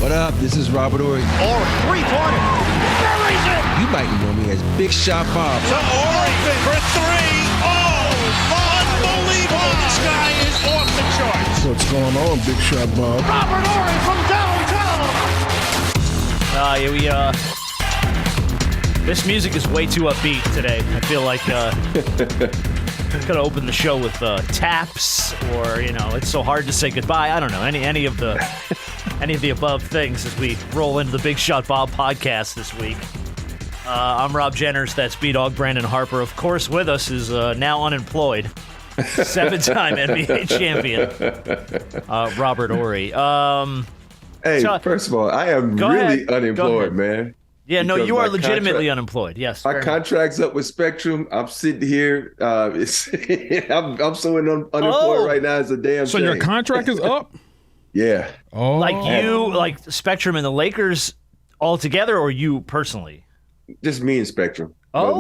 What up? This is Robert Ory. Ory, three-pointer. Buries it. You might know me as Big Shot Bob. To Ory for three. Oh, unbelievable. This guy is off the charts. What's going on, Big Shot Bob? Robert Ory from downtown. This music is way too upbeat today. I feel like could open the show with taps, or it's so hard to say goodbye. I don't know any of the above things as we roll into the Big Shot Bob podcast this week. I'm Rob Jenners. That's B-Dog Brandon Harper. Of course, with us is now unemployed, 7-time NBA champion Robert Ory. Hey, first of all, I am really unemployed, man. Yeah, no, you are legitimately unemployed. Yes, my contract's up with Spectrum. I'm sitting here. I'm so unemployed right now. It's a damn. So shame. your contract is up? Yeah. Oh, like Spectrum and the Lakers all together, or you personally? Just me and Spectrum. Oh,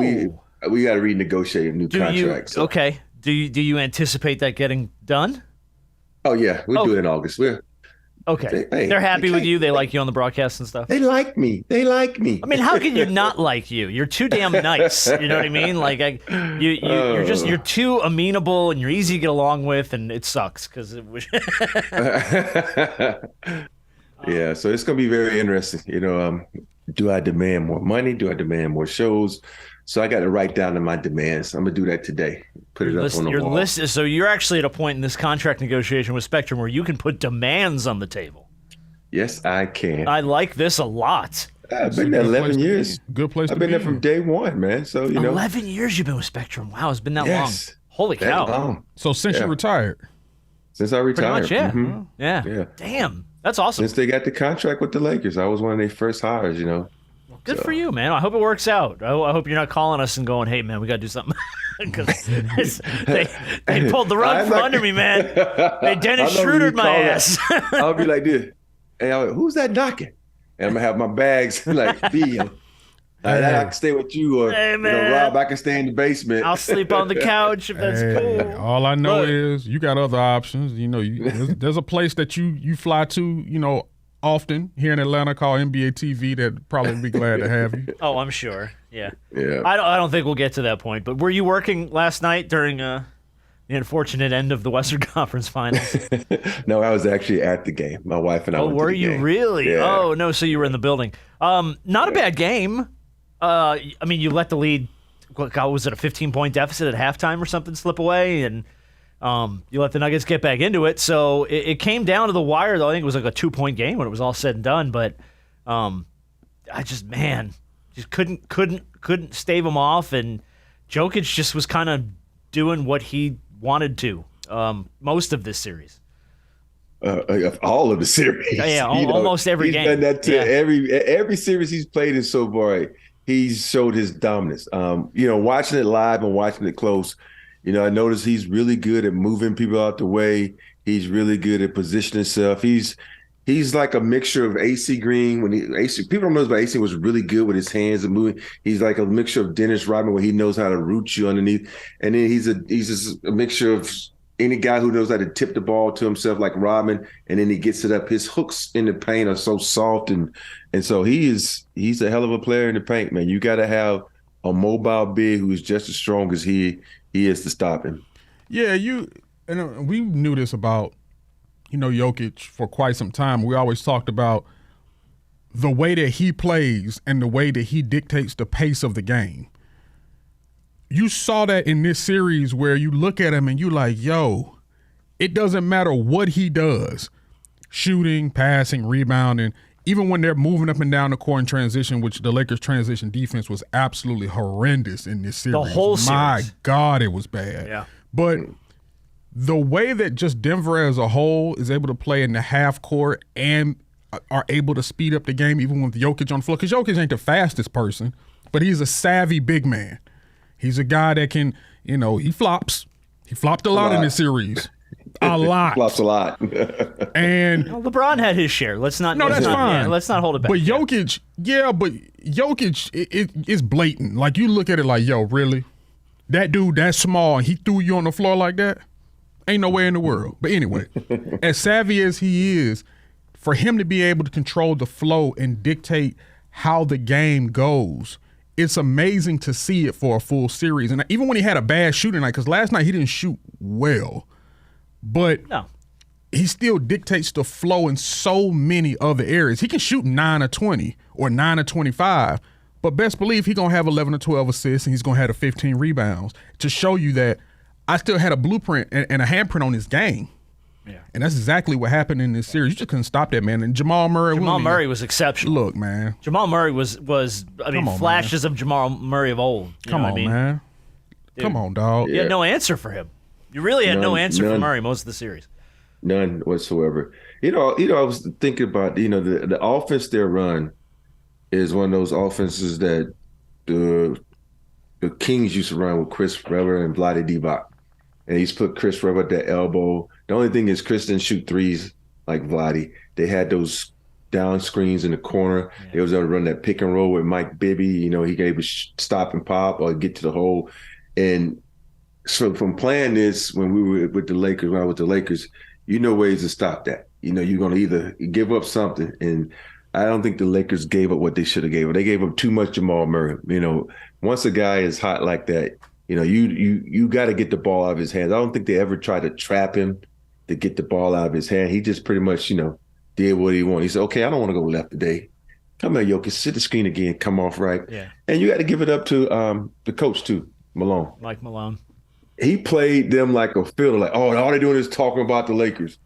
but we got to renegotiate a new contract. So. Okay. Do you anticipate that getting done? Oh yeah, we'll do it in August. Okay. They're happy with you. They like you on the broadcast and stuff. They like me. I mean, how can you not like you? You're too damn nice. You know what I mean? Like, you're too amenable and you're easy to get along with, and it sucks because it was. Yeah, so it's gonna be very interesting. Do I demand more money? Do I demand more shows? So I got to write down my demands. I'm gonna do that today. Put it up on the wall. So you're actually at a point in this contract negotiation with Spectrum where you can put demands on the table. Yes, I can. I like this a lot. I've been there 11 years. Good place. I've been there from day one, man. So 11 years you've been with Spectrum. Wow, it's been that long. Holy cow! Long. So since you retired. Since I retired. Pretty much, yeah. Mm-hmm. Yeah. Damn, that's awesome. Since they got the contract with the Lakers, I was one of their first hires. Good for you, man. I hope it works out. I hope you're not calling us and going, "Hey, man, we got to do something." Because they pulled the rug from under me, man. They Dennis Schroeder'd my ass. I'll be like this. Hey, who's that knocking? And I'm going to have my bags like, B, I can stay with you, or Rob, I can stay in the basement. I'll sleep on the couch if that's cool. All I know is you got other options. There's a place that you fly to, often here in Atlanta called NBA TV that'd probably be glad to have you. Oh, I'm sure. Yeah. Yeah. I don't think we'll get to that point. But were you working last night during the unfortunate end of the Western Conference Finals? No, I was actually at the game. My wife and I. Were you game. really? Yeah. Oh no, so you were in the building. Not a bad game. I mean, you let the lead. God, was it a 15-point deficit at halftime or something slip away, and you let the Nuggets get back into it. So it came down to the wire, though. I think it was like a 2-point game when it was all said and done. But I just couldn't stave him off, and Jokic just was kind of doing what he wanted to most of this series. All of the series. Yeah, almost every game. He's done that to every series he's played in so far. He's showed his dominance. Watching it live and watching it close, I noticed he's really good at moving people out the way. He's really good at positioning himself. He's like a mixture of AC Green. People don't know, but AC was really good with his hands and moving. He's like a mixture of Dennis Rodman, where he knows how to root you underneath. And then he's just a mixture of any guy who knows how to tip the ball to himself, like Rodman, and then he gets it up. His hooks in the paint are so soft, and so he's a hell of a player in the paint, man. You got to have a mobile big who's just as strong as he is to stop him. Yeah, we knew this about Jokic for quite some time. We always talked about the way that he plays and the way that he dictates the pace of the game. You saw that in this series where you look at him and you like, yo, it doesn't matter what he does, shooting, passing, rebounding, even when they're moving up and down the court in transition, which the Lakers' transition defense was absolutely horrendous in this series. The whole series. My God, it was bad. Yeah. But the way that just Denver as a whole is able to play in the half court and are able to speed up the game even with Jokic on the floor, because Jokic ain't the fastest person, but he's a savvy big man. He's a guy that can, he flops. He flopped a lot in this series. A lot. Flops a lot. And LeBron had his share. Let's not. No, that's fine. Yeah, let's not hold it back. But Jokic, it's blatant. Like, you look at it like, yo, really? That dude that small, and he threw you on the floor like that? Ain't no way in the world. But anyway, as savvy as he is, for him to be able to control the flow and dictate how the game goes, it's amazing to see it for a full series. And even when he had a bad shooting night, because last night he didn't shoot well, but he still dictates the flow in so many other areas. He can shoot 9 or 20 or 9 or 25, but best believe he's going to have 11 or 12 assists and he's going to have the 15 rebounds to show you that I still had a blueprint and a handprint on his game. Yeah. And that's exactly what happened in this series. You just couldn't stop that, man. And Jamal Murray was exceptional. Look, man. Jamal Murray was flashes of Jamal Murray of old. Come on, man. Dude, come on, dog. You had no answer for him. You really had no answer for Murray most of the series. None whatsoever. I was thinking about, the offense they run is one of those offenses that the Kings used to run with Chris Webber and Vlade Divac. And he's put Chris Webber at that elbow. The only thing is Chris didn't shoot threes like Vlade. They had those down screens in the corner. Yeah. They was able to run that pick and roll with Mike Bibby. He gave a stop and pop or get to the hole. And so from playing this when we were with the Lakers, when I was with the Lakers, ways to stop that. You're going to either give up something. And I don't think the Lakers gave up what they should have gave up. They gave up too much Jamal Murray. Once a guy is hot like that, you got to get the ball out of his hands. I don't think they ever tried to trap him to get the ball out of his hand. He just pretty much, did what he wanted. He said, okay, I don't want to go left today. Come here, Jokic, sit the screen again, come off right. Yeah. And you got to give it up to the coach too, Malone. Mike Malone. He played them like a fiddle, like, all they're doing is talking about the Lakers.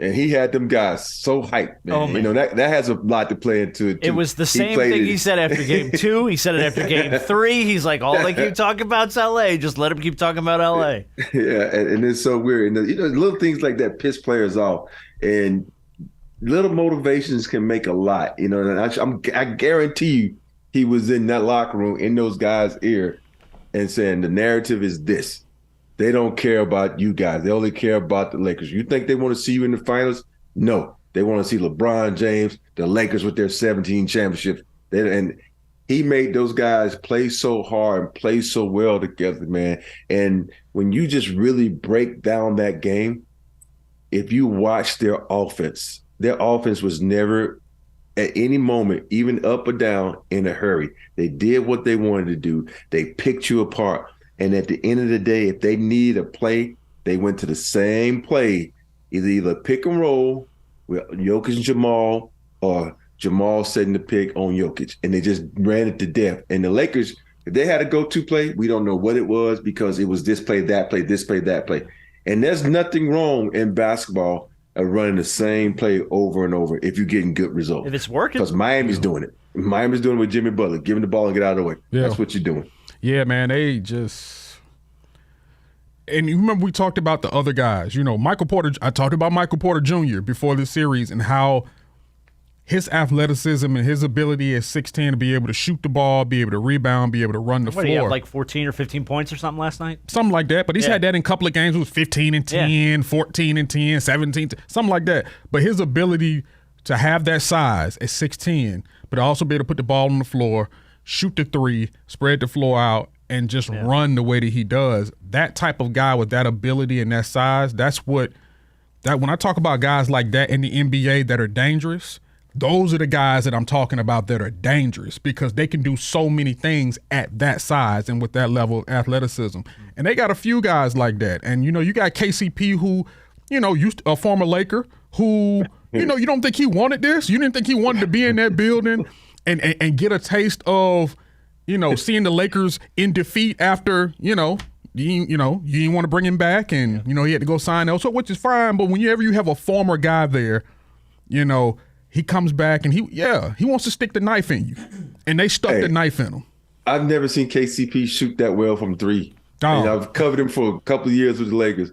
And he had them guys so hyped, man. Oh, man. That has a lot to play into it, too. It was the same thing he said after game 2. He said it after game 3. He's like, all they keep talking about is L.A. Just let them keep talking about L.A. Yeah, and it's so weird. And, little things like that piss players off. And little motivations can make a lot. And I guarantee you he was in that locker room in those guys' ear and saying the narrative is this. They don't care about you guys. They only care about the Lakers. You think they want to see you in the finals? No. They want to see LeBron James, the Lakers with their 17 championships. And he made those guys play so hard and play so well together, man. And when you just really break down that game, if you watch their offense was never at any moment, even up or down, in a hurry. They did what they wanted to do. They picked you apart. And at the end of the day, if they need a play, they went to the same play, either pick and roll with Jokic and Jamal, or Jamal setting the pick on Jokic. And they just ran it to death. And the Lakers, if they had a go-to play, we don't know what it was, because it was this play, that play, this play, that play. And there's nothing wrong in basketball of running the same play over and over if you're getting good results. If it's working. Because Miami's doing it. Miami's doing it with Jimmy Butler, giving the ball and get out of the way. Yeah. That's what you're doing. Yeah, man, they just – and you remember we talked about the other guys. Michael Porter – I talked about Michael Porter Jr. before this series and how his athleticism and his ability at 6'10" to be able to shoot the ball, be able to rebound, be able to run the floor. He had like 14 or 15 points or something last night? Something like that, but he's had that in a couple of games. It was 15 and 10, 14 and 10, 17, something like that. But his ability to have that size at 6'10", but also be able to put the ball on the floor – shoot the three, spread the floor out, and just run the way that he does. That type of guy with that ability and that size, when I talk about guys like that in the NBA that are dangerous, those are the guys that I'm talking about that are dangerous, because they can do so many things at that size and with that level of athleticism. And they got a few guys like that. And, you got KCP who, used a former Laker who, you don't think he wanted this? You didn't think he wanted to be in that building and get a taste of, seeing the Lakers in defeat after, you didn't want to bring him back, and he had to go sign elsewhere, which is fine. But whenever you have a former guy there, he comes back and he wants to stick the knife in you, and they stuck the knife in him. I've never seen KCP shoot that well from three. And I've covered him for a couple of years with the Lakers.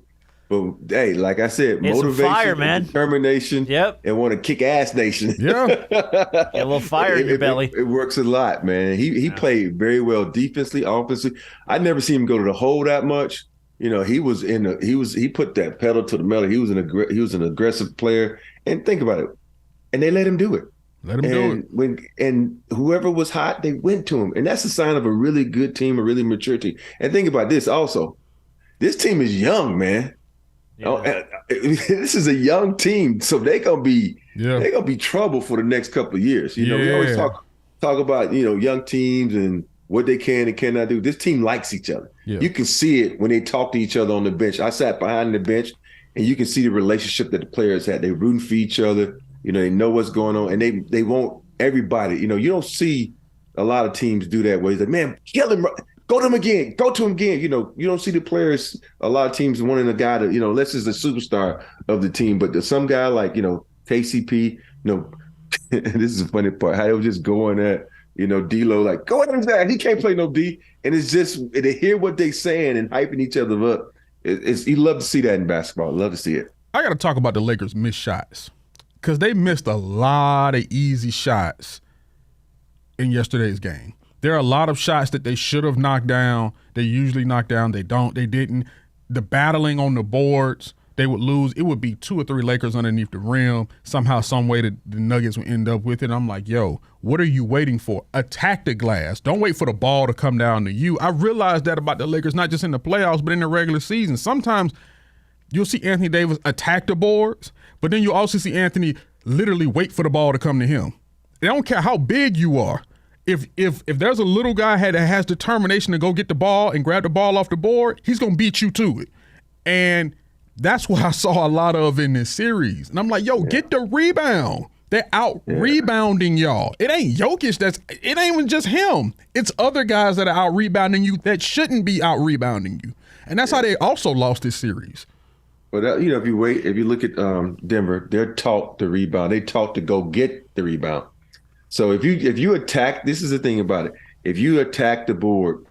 But hey, like I said, motivation, fire, man. Determination, and want to kick ass nation. Yeah, a little fire in your belly. It works a lot, man. He played very well defensively, offensively. I never seen him go to the hole that much. He put that pedal to the metal. He was an aggressive player. And think about it, and they let him do it. And whoever was hot, they went to him, and that's a sign of a really good team, a really mature team. And think about this also. This team is young, man. Yeah. This is a young team, so they're gonna be Yeah. they're gonna be trouble for the next couple of years. You know, we always talk about, you know, young teams and what they can and cannot do. This team likes each other. Yeah. You can see it when they talk to each other on the bench. I sat behind the bench, and you can see the relationship that the players had. They rooting for each other. You know, they know what's going on, and they want everybody. You know, you don't see a lot of teams do that where he's like, man, kill him. Go to him again. Go to him again. You know, you don't see the players, a lot of teams wanting a guy to, you know, unless he's the superstar of the team. But there's some guy like, you know, KCP, you know, this is the funny part, how they were just going at, you know, D-Lo, like, go at him, Zach. He can't play no D. And it's just, they hear what they saying and hyping each other up. You love to see that in basketball. Love to see it. I got to talk about the Lakers' missed shots because they missed a lot of easy shots in yesterday's game. There are a lot of shots that they should have knocked down. They usually knock down. They don't. They didn't. The battling on the boards, they would lose. It would be 2 or 3 Lakers underneath the rim. Somehow, some way, the Nuggets would end up with it. I'm like, yo, what are you waiting for? Attack the glass. Don't wait for the ball to come down to you. I realized that about the Lakers, not just in the playoffs, but in the regular season. Sometimes you'll see Anthony Davis attack the boards, but then you also see Anthony literally wait for the ball to come to him. I don't care how big you are. If there's a little guy that has determination to go get the ball and grab the ball off the board, he's going to beat you to it. And that's what I saw a lot of in this series. And I'm like, yo, get the rebound. They're out rebounding y'all. It ain't Jokic it ain't even just him. It's other guys that are out rebounding you that shouldn't be out rebounding you. And that's how they also lost this series. But, you know, if you look at Denver, they're taught to rebound. They taught to go get the rebound. So if you attack, this is the thing about it. If you attack the board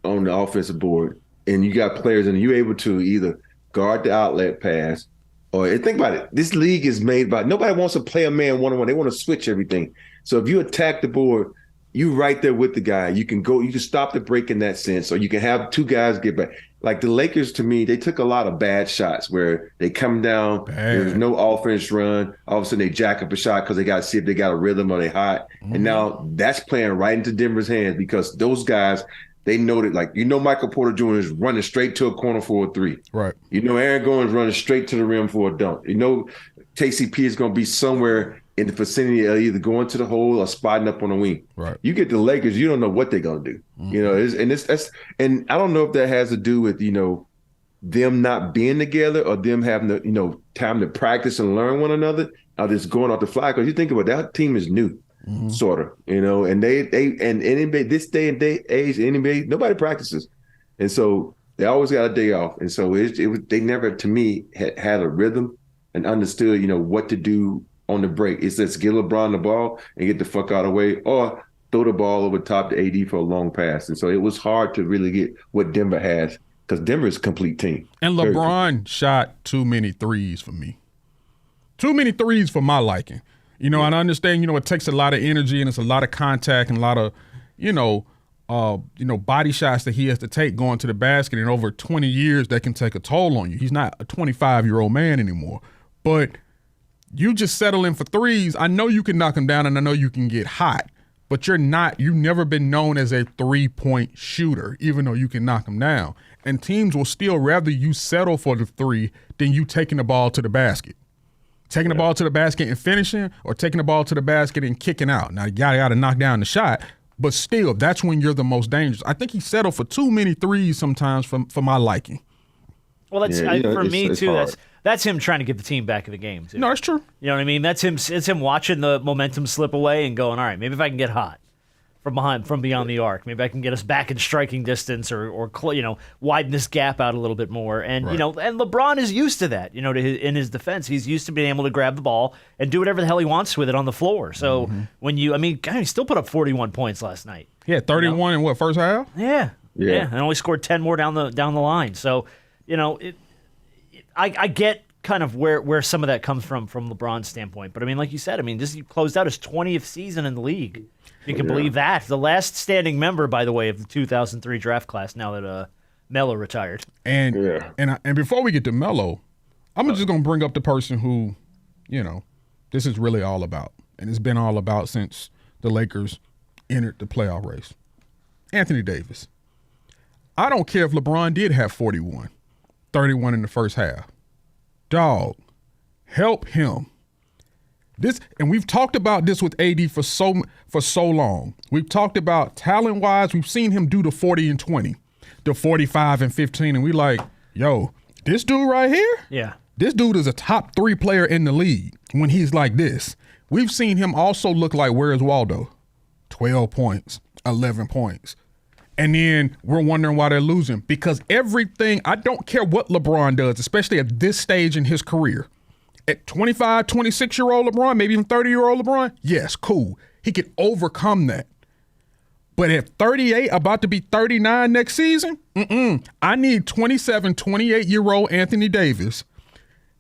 on the offensive board and you got players and you're able to either guard the outlet pass or think about it. This league is made by nobody wants to play a man one-on-one. They want to switch everything. So if you attack the board, you right there with the guy. You can stop the break in that sense, or you can have 2 guys get back. Like the Lakers, to me, they took a lot of bad shots where they come down, there's no offense run. All of a sudden they jack up a shot because they got to see if they got a rhythm or they hot. Mm-hmm. And now that's playing right into Denver's hands because those guys, they know that, like, you know, Michael Porter Jr. is running straight to a corner for a 3. Right. You know, Aaron Gordon's running straight to the rim for a dunk. You know, KCP is going to be somewhere in the vicinity of either going to the hole or spotting up on the wing. Right. You get the Lakers, you don't know what they're going to do. Mm-hmm. You know, and I don't know if that has to do with, you know, them not being together or them having the, you know, time to practice and learn one another, or just going off the fly. Because you think about it, that team is new, sort of, you know, and they and NBA, this day and age, NBA, nobody practices. And so they always got a day off. And so they never, to me, had a rhythm and understood, you know, what to do on the break. It's just get LeBron the ball and get the fuck out of the way, or throw the ball over top to AD for a long pass. And so it was hard to really get what Denver has because Denver is a complete team. And LeBron shot too many threes for me. Too many threes for my liking. You know, and I understand, you know, it takes a lot of energy and it's a lot of contact and a lot of, body shots that he has to take going to the basket. And over 20 years, that can take a toll on you. He's not a 25-year-old man anymore. But you just settle in for threes. I know you can knock them down and I know you can get hot, but you've never been known as a 3-point shooter, even though you can knock them down. And teams will still rather you settle for the 3 than you taking the ball to the basket. Taking the ball to the basket and finishing, or taking the ball to the basket and kicking out. Now, you got to knock down the shot, but still, that's when you're the most dangerous. I think he settled for too many threes sometimes for my liking. Well, that's for me, too. That's him trying to get the team back in the game, too. No, that's true. You know what I mean? It's him watching the momentum slip away and going, all right, maybe if I can get hot from beyond the arc, maybe I can get us back in striking distance or widen this gap out a little bit more. And, right. And LeBron is used to that, in his defense. He's used to being able to grab the ball and do whatever the hell he wants with it on the floor. So when he still put up 41 points last night. Yeah, 31 in what, first half? Yeah. And only scored 10 more down the line. So, I get kind of where some of that comes from LeBron's standpoint. But, I mean, like you said, he closed out his 20th season in the league. You can believe that. The last standing member, by the way, of the 2003 draft class now that Melo retired. And before we get to Melo, I'm just going to bring up the person who, this is really all about. And it's been all about since the Lakers entered the playoff race. Anthony Davis. I don't care if LeBron did have 41, 31 in the first half. Dog, help him. And we've talked about this with AD for so long. We've talked about talent-wise, we've seen him do the 40 and 20, the 45 and 15, and we like, yo, this dude right here? Yeah. This dude is a top 3 player in the league when he's like this. We've seen him also look like, where's Waldo? 12 points, 11 points. And then we're wondering why they're losing. Because everything, I don't care what LeBron does, especially at this stage in his career. At 25, 26-year-old LeBron, maybe even 30-year-old LeBron, yes, cool. He could overcome that. But at 38, about to be 39 next season, I need 27, 28-year-old Anthony Davis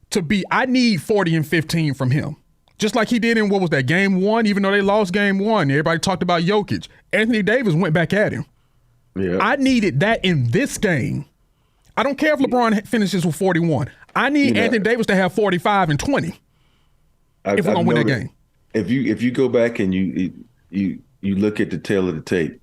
to be, I need 40 and 15 from him. Just like he did in, what was that, game 1? Even though they lost game 1, everybody talked about Jokic. Anthony Davis went back at him. Yeah. I needed that in this game. I don't care if LeBron finishes with 41. I need Anthony Davis to have 45 and 20 if we're going to win that game. If you go back and you look at the tail of the tape,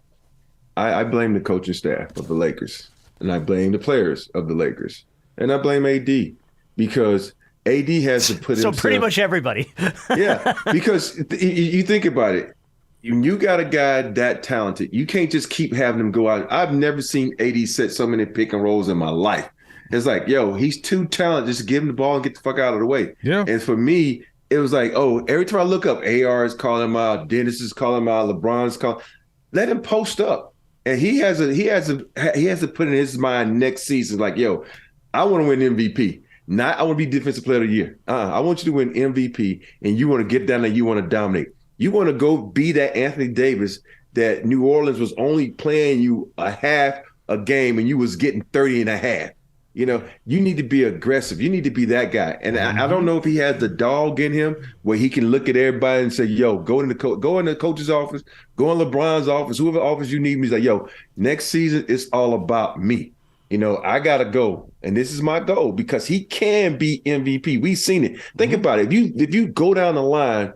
I blame the coaching staff of the Lakers, and I blame the players of the Lakers, and I blame AD because AD has to put himself. So pretty much everybody. Yeah, because you think about it. You got a guy that talented. You can't just keep having him go out. I've never seen AD set so many pick and rolls in my life. It's like, yo, he's too talented. Just give him the ball and get the fuck out of the way. Yeah. And for me, it was like, oh, every time I look up, AR is calling him out, Dennis is calling him out, LeBron's calling. Let him post up. And he has to put in his mind next season, like, yo, I want to win MVP. Not I want to be defensive player of the year. I want you to win MVP, and you want to get down there, you want to dominate. You want to go be that Anthony Davis that New Orleans was only playing you a half a game and you was getting 30 and a half. You know, you need to be aggressive. You need to be that guy. And I don't know if he has the dog in him where he can look at everybody and say, yo, go in the coach's office, go in LeBron's office, whoever office you need me. He's like, yo, next season, it's all about me. You know, I got to go. And this is my goal because he can be MVP. We've seen it. Think about it. If you go down the line,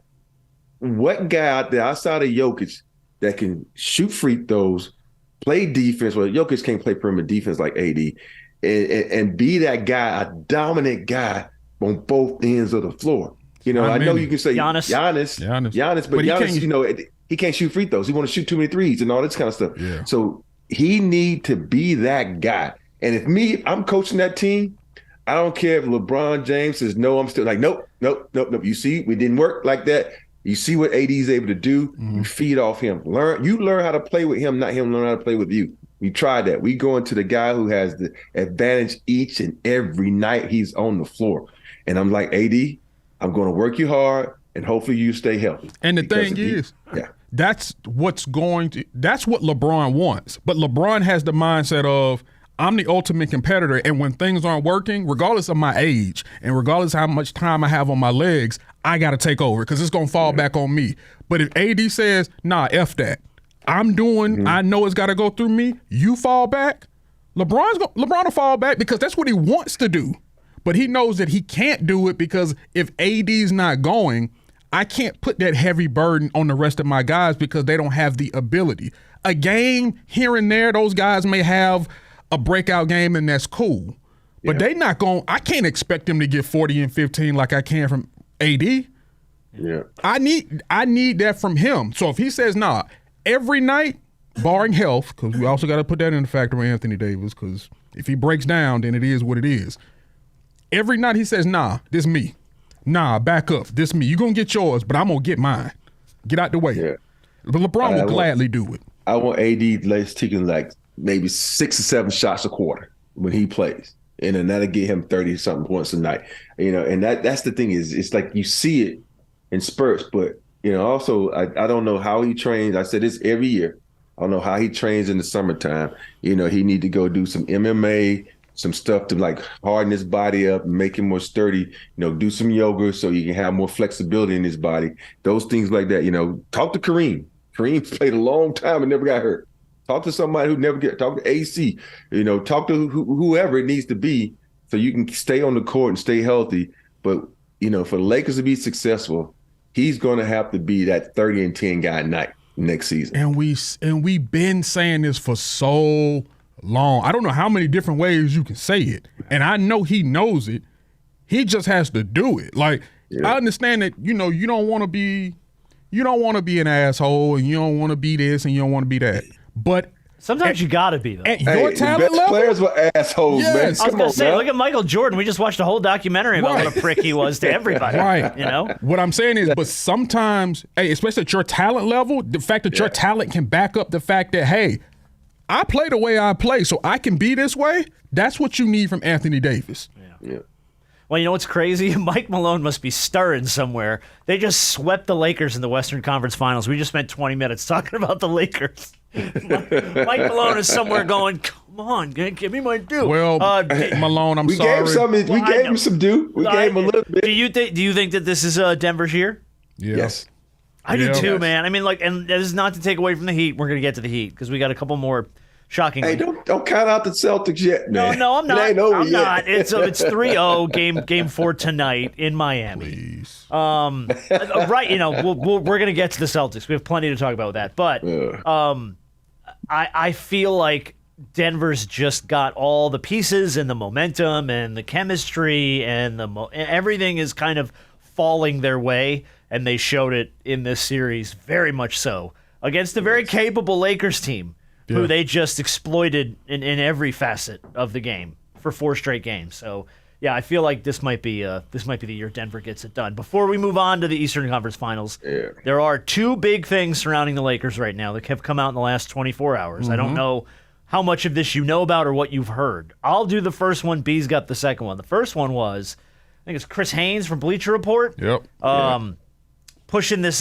what guy out there outside of Jokic that can shoot free throws, play defense? Well, Jokic can't play perimeter defense like AD, and be that guy, a dominant guy on both ends of the floor. You know, I know you can say Giannis, but Giannis, you know, he can't shoot free throws. He want to shoot too many threes and all this kind of stuff. Yeah. So he need to be that guy. And if I'm coaching that team, I don't care if LeBron James says no, I'm still like, nope. You see, we didn't work like that. You see what AD is able to do. You feed off him. Learn how to play with him, not him learn how to play with you. We tried that. We go into the guy who has the advantage each and every night he's on the floor. And I'm like, AD, I'm going to work you hard, and hopefully you stay healthy. And the thing is, that's what LeBron wants. But LeBron has the mindset of, I'm the ultimate competitor, and when things aren't working, regardless of my age and regardless of how much time I have on my legs, I got to take over because it's going to fall back on me. But if AD says, nah, F that, I'm doing, I know it's got to go through me, you fall back, LeBron will fall back because that's what he wants to do. But he knows that he can't do it because if AD's not going, I can't put that heavy burden on the rest of my guys because they don't have the ability. A game here and there, those guys may have a breakout game, and that's cool. But they not going, I can't expect them to get 40 and 15 like I can from AD. Yeah. I need that from him. So if he says, nah, every night, barring health, because we also got to put that in the factor with Anthony Davis, because if he breaks down, then it is what it is. Every night he says, nah, this me. Nah, back up. This me. You're going to get yours, but I'm going to get mine. Get out the way. Yeah. But LeBron will gladly do it. I want AD taking like maybe 6 or 7 shots a quarter when he plays. And then that'll get him 30-something points a night. You know, and that's the thing is, it's like you see it in spurts, but, you know, also I don't know how he trains. I said this every year. I don't know how he trains in the summertime. You know, he need to go do some MMA, some stuff to like harden his body up, make him more sturdy, you know, do some yoga so he can have more flexibility in his body. Those things like that, you know, talk to Kareem. Kareem played a long time and never got hurt. Talk to somebody who never talk to AC, you know, talk to whoever it needs to be so you can stay on the court and stay healthy. But, you know, for the Lakers to be successful, he's going to have to be that 30 and 10 guy night next season. And we've been saying this for so long. I don't know how many different ways you can say it. And I know he knows it. He just has to do it. Like, I understand that, you don't want to be an asshole, and you don't want to be this and you don't want to be that. But sometimes you gotta be, though. At your talent the best level, players were assholes, man. Yes. I was Come gonna on, say, man. look at Michael Jordan. We just watched a whole documentary about what a prick he was to everybody. Right. What I'm saying is, but sometimes, especially at your talent level, the fact that your talent can back up the fact that, hey, I play the way I play, so I can be this way. That's what you need from Anthony Davis. Yeah. Well, you know what's crazy? Mike Malone must be stirring somewhere. They just swept the Lakers in the Western Conference Finals. We just spent 20 minutes talking about the Lakers. Mike Malone is somewhere going, come on, give me my due. Well, Malone, I'm We sorry. we gave him some due. We gave him a little bit. Do you think that this is Denver's year? Yeah. Yes. I do too, Yes. man. I mean, and this is not to take away from the Heat. We're going to get to the Heat because we got a couple more shocking. Hey, don't count out the Celtics yet, man. No, I'm not. It ain't over I'm yet. not. It's 3-0 game 4 tonight in Miami. Please. Right, we're gonna get to the Celtics. We have plenty to talk about with that, but I feel like Denver's just got all the pieces and the momentum and the chemistry and everything is kind of falling their way, and they showed it in this series very much so against a very capable Lakers team who they just exploited in every facet of the game for 4 straight games. So. Yeah, I feel like this might be the year Denver gets it done. Before we move on to the Eastern Conference Finals, there are 2 big things surrounding the Lakers right now that have come out in the last 24 hours. Mm-hmm. I don't know how much of this you know about or what you've heard. I'll do the first one. B's got the second one. The first one was, I think it's Chris Haynes from Bleacher Report. Yep. Pushing this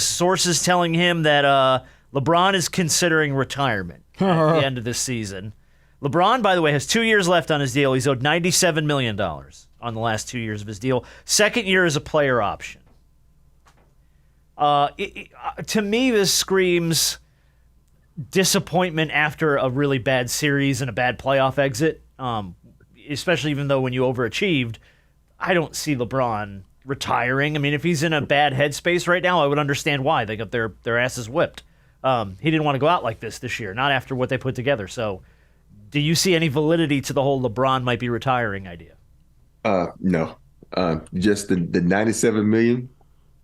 sources telling him that LeBron is considering retirement at the end of this season. LeBron, by the way, has 2 years left on his deal. He's owed $97 million on the last 2 years of his deal. Second year is a player option. To me, this screams disappointment after a really bad series and a bad playoff exit, especially even though when you overachieved, I don't see LeBron retiring. I mean, if he's in a bad headspace right now, I would understand why. They got their asses whipped. He didn't want to go out like this year, not after what they put together. So do you see any validity to the whole LeBron might be retiring idea? No. Just the $97 million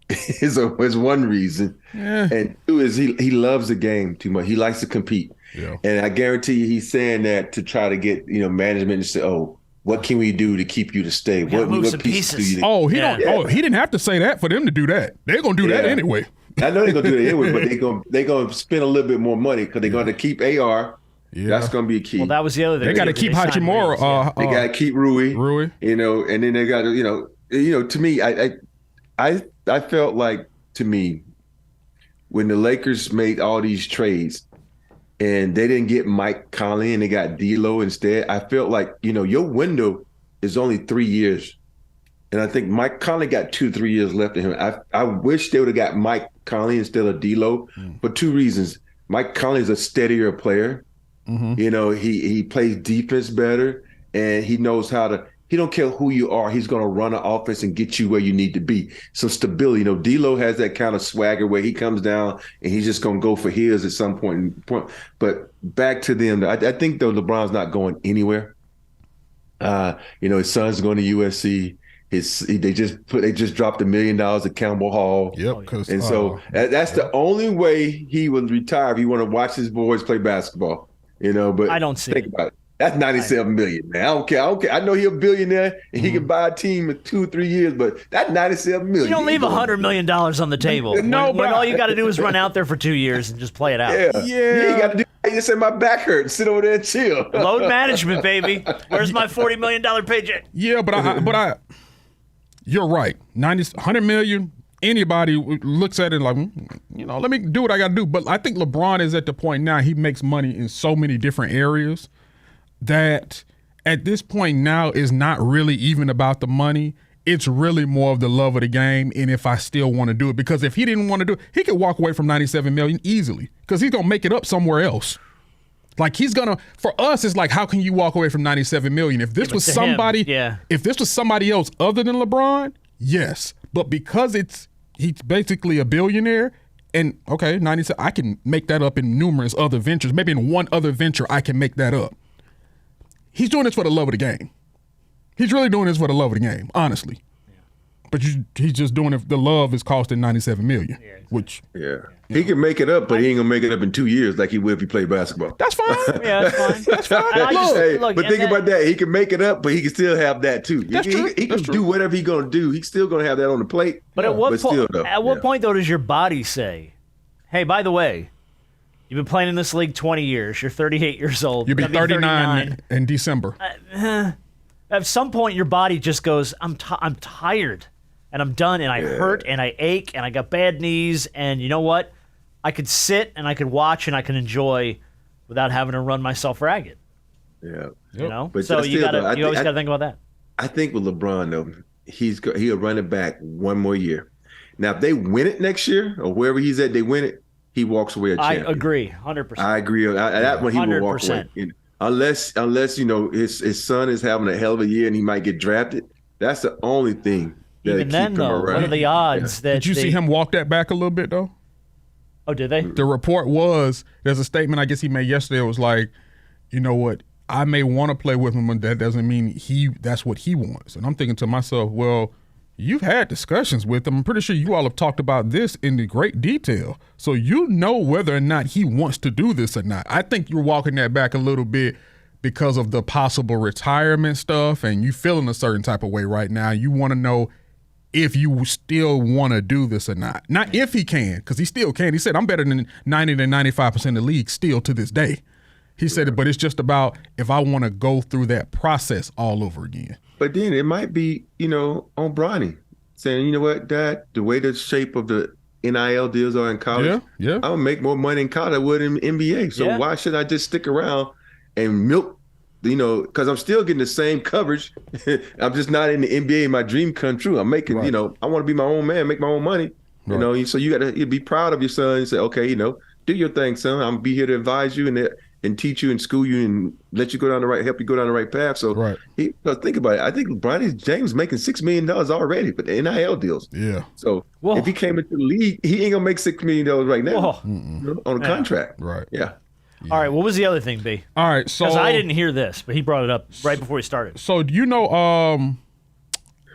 is one reason. And 2 is he loves the game too much. He likes to compete. Yeah. And I guarantee you he's saying that to try to get, management to say, oh, what can we do to keep you to stay? What pieces do you he didn't have to say that for them to do that. They're gonna do that anyway. I know they're gonna do that anyway, but they're gonna spend a little bit more money because they're gonna keep AR. Yeah. That's going to be a key. Well, that was the other thing. They got to keep Hachimura. They got to keep Rui. And then they got to, to me, I felt like, to me, when the Lakers made all these trades and they didn't get Mike Conley and they got D'Lo instead, I felt like, your window is only 3 years. And I think Mike Conley got 2-3 years left in him. I wish they would have got Mike Conley instead of D'Lo for 2 reasons. Mike Conley is a steadier player. Mm-hmm. He plays defense better, and he knows how to. He don't care who you are. He's going to run an offense and get you where you need to be. So stability. D'Lo has that kind of swagger where he comes down and he's just going to go for his at some point. But back to them, I think though LeBron's not going anywhere. His son's going to USC. They just dropped $1 million at Campbell Hall. Yep. And so that's the only way he would retire if he want to watch his boys play basketball. But I don't see think about it. That's $97 million, man. I don't care. I know he's a billionaire and he can buy a team in 2 or 3 years, but that's $97 million. You don't leave $100 million on the table. When all you got to do is run out there for 2 years and just play it out. Yeah. You got to do. You just say my back hurts. Sit over there and chill. Load management, bababy. Where's my $40 million paycheck? Yeah, but you're right. $100 million. Anybody looks at it like, let me do what I got to do. But I think LeBron is at the point now he makes money in so many different areas that at this point now is not really even about the money. It's really more of the love of the game and if I still want to do it. Because if he didn't want to do it, he could walk away from $97 million easily because he's going to make it up somewhere else. Like for us, it's like, how can you walk away from $97 million? If this was somebody, if this was somebody else other than LeBron, yes. But because he's basically a billionaire, and okay, 97, I can make that up in numerous other ventures. Maybe in one other venture, I can make that up. He's doing this for the love of the game. He's really doing this for the love of the game, honestly. But he's just doing it. The love is costing $97 million, which he can make it up, but he ain't gonna make it up in 2 years like he would if he played basketball. that's fine. Yeah, that's fine. That's fine. Look, but think about that. He can make it up, but he can still have that too. That's he, true. He can That's true. do whatever he's gonna do. He's still gonna have that on the plate. But at what point? At what yeah. point though does your body say, "Hey, by the way, you've been playing in this league 20 years. You're 38 years old. You'll be Gonna 39 in December. At some point, your body just goes, I'm tired, and I'm done, and I hurt, and I ache, and I got bad knees, and you know what? I could sit, and I could watch, and I can enjoy without having to run myself ragged. Yeah, You know? But So still, you though, always got to think about that. I think with LeBron though, he'll run it back one more year. Now, if they win it next year or wherever he's at, they win it. He walks away a champion. I agree, 100%. I agree. That one he will walk 100%. away. Unless his son is having a hell of a year and he might get drafted. That's the only thing. Even then, though, what are the odds that Did you see him walk that back a little bit, though? Oh, did they? The report was, there's a statement I guess he made yesterday. It was like, you know what, I may want to play with him, but that doesn't mean that's what he wants. And I'm thinking to myself, well, you've had discussions with him. I'm pretty sure you all have talked about this in the great detail. So you know whether or not he wants to do this or not. I think you're walking that back a little bit because of the possible retirement stuff, and you feeling a certain type of way right now. You want to know if you still want to do this or not. Not if he can, because he still can. He said, I'm better than 90 to 95% of the league still to this day. He said, but it's just about if I want to go through that process all over again. But then it might be, on Bronny saying, you know what, Dad, the way the shape of the NIL deals are in college, I'm going to make more money in college than I would in NBA. So why should I just stick around and milk, because I'm still getting the same coverage. I'm just not in the NBA. My dream come true. I'm making, I want to be my own man, make my own money. Right. So you got to be proud of your son and say, okay, do your thing, son. I'm going to be here to advise you and teach you and school you and let you help you go down the right path. So think about it. I think Bronny James making $6 million already for the NIL deals. Yeah. So if he came into the league, he ain't gonna make $6 million right now on a contract. Right. Yeah. All right. What was the other thing, B? All right. So because I didn't hear this, but he brought it up right before we started. So do you know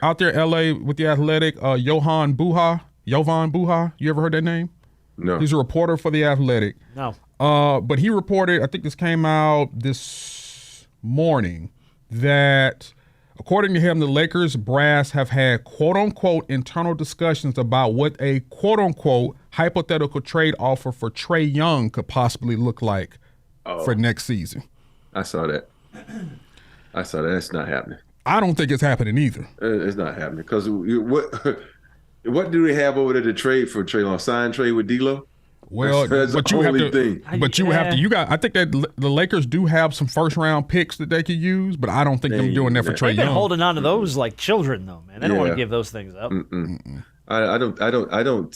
out there in LA with the Athletic, Jovan Buha? You ever heard that name? No. He's a reporter for the Athletic. No. But he reported, I think this came out this morning, that according to him, the Lakers brass have had quote-unquote internal discussions about what a quote-unquote hypothetical trade offer for Trae Young could possibly look like for next season. I saw that. It's not happening. I don't think it's happening either. It's not happening because what do they have over there to trade for Trae Young? Sign trade with D'Lo? Well, but you have to. But you have to. You got. I think that the Lakers do have some first round picks that they could use, but I don't think they're doing that for Trae Young. They've been holding on to those like children, though, man. They don't want to give those things up. I don't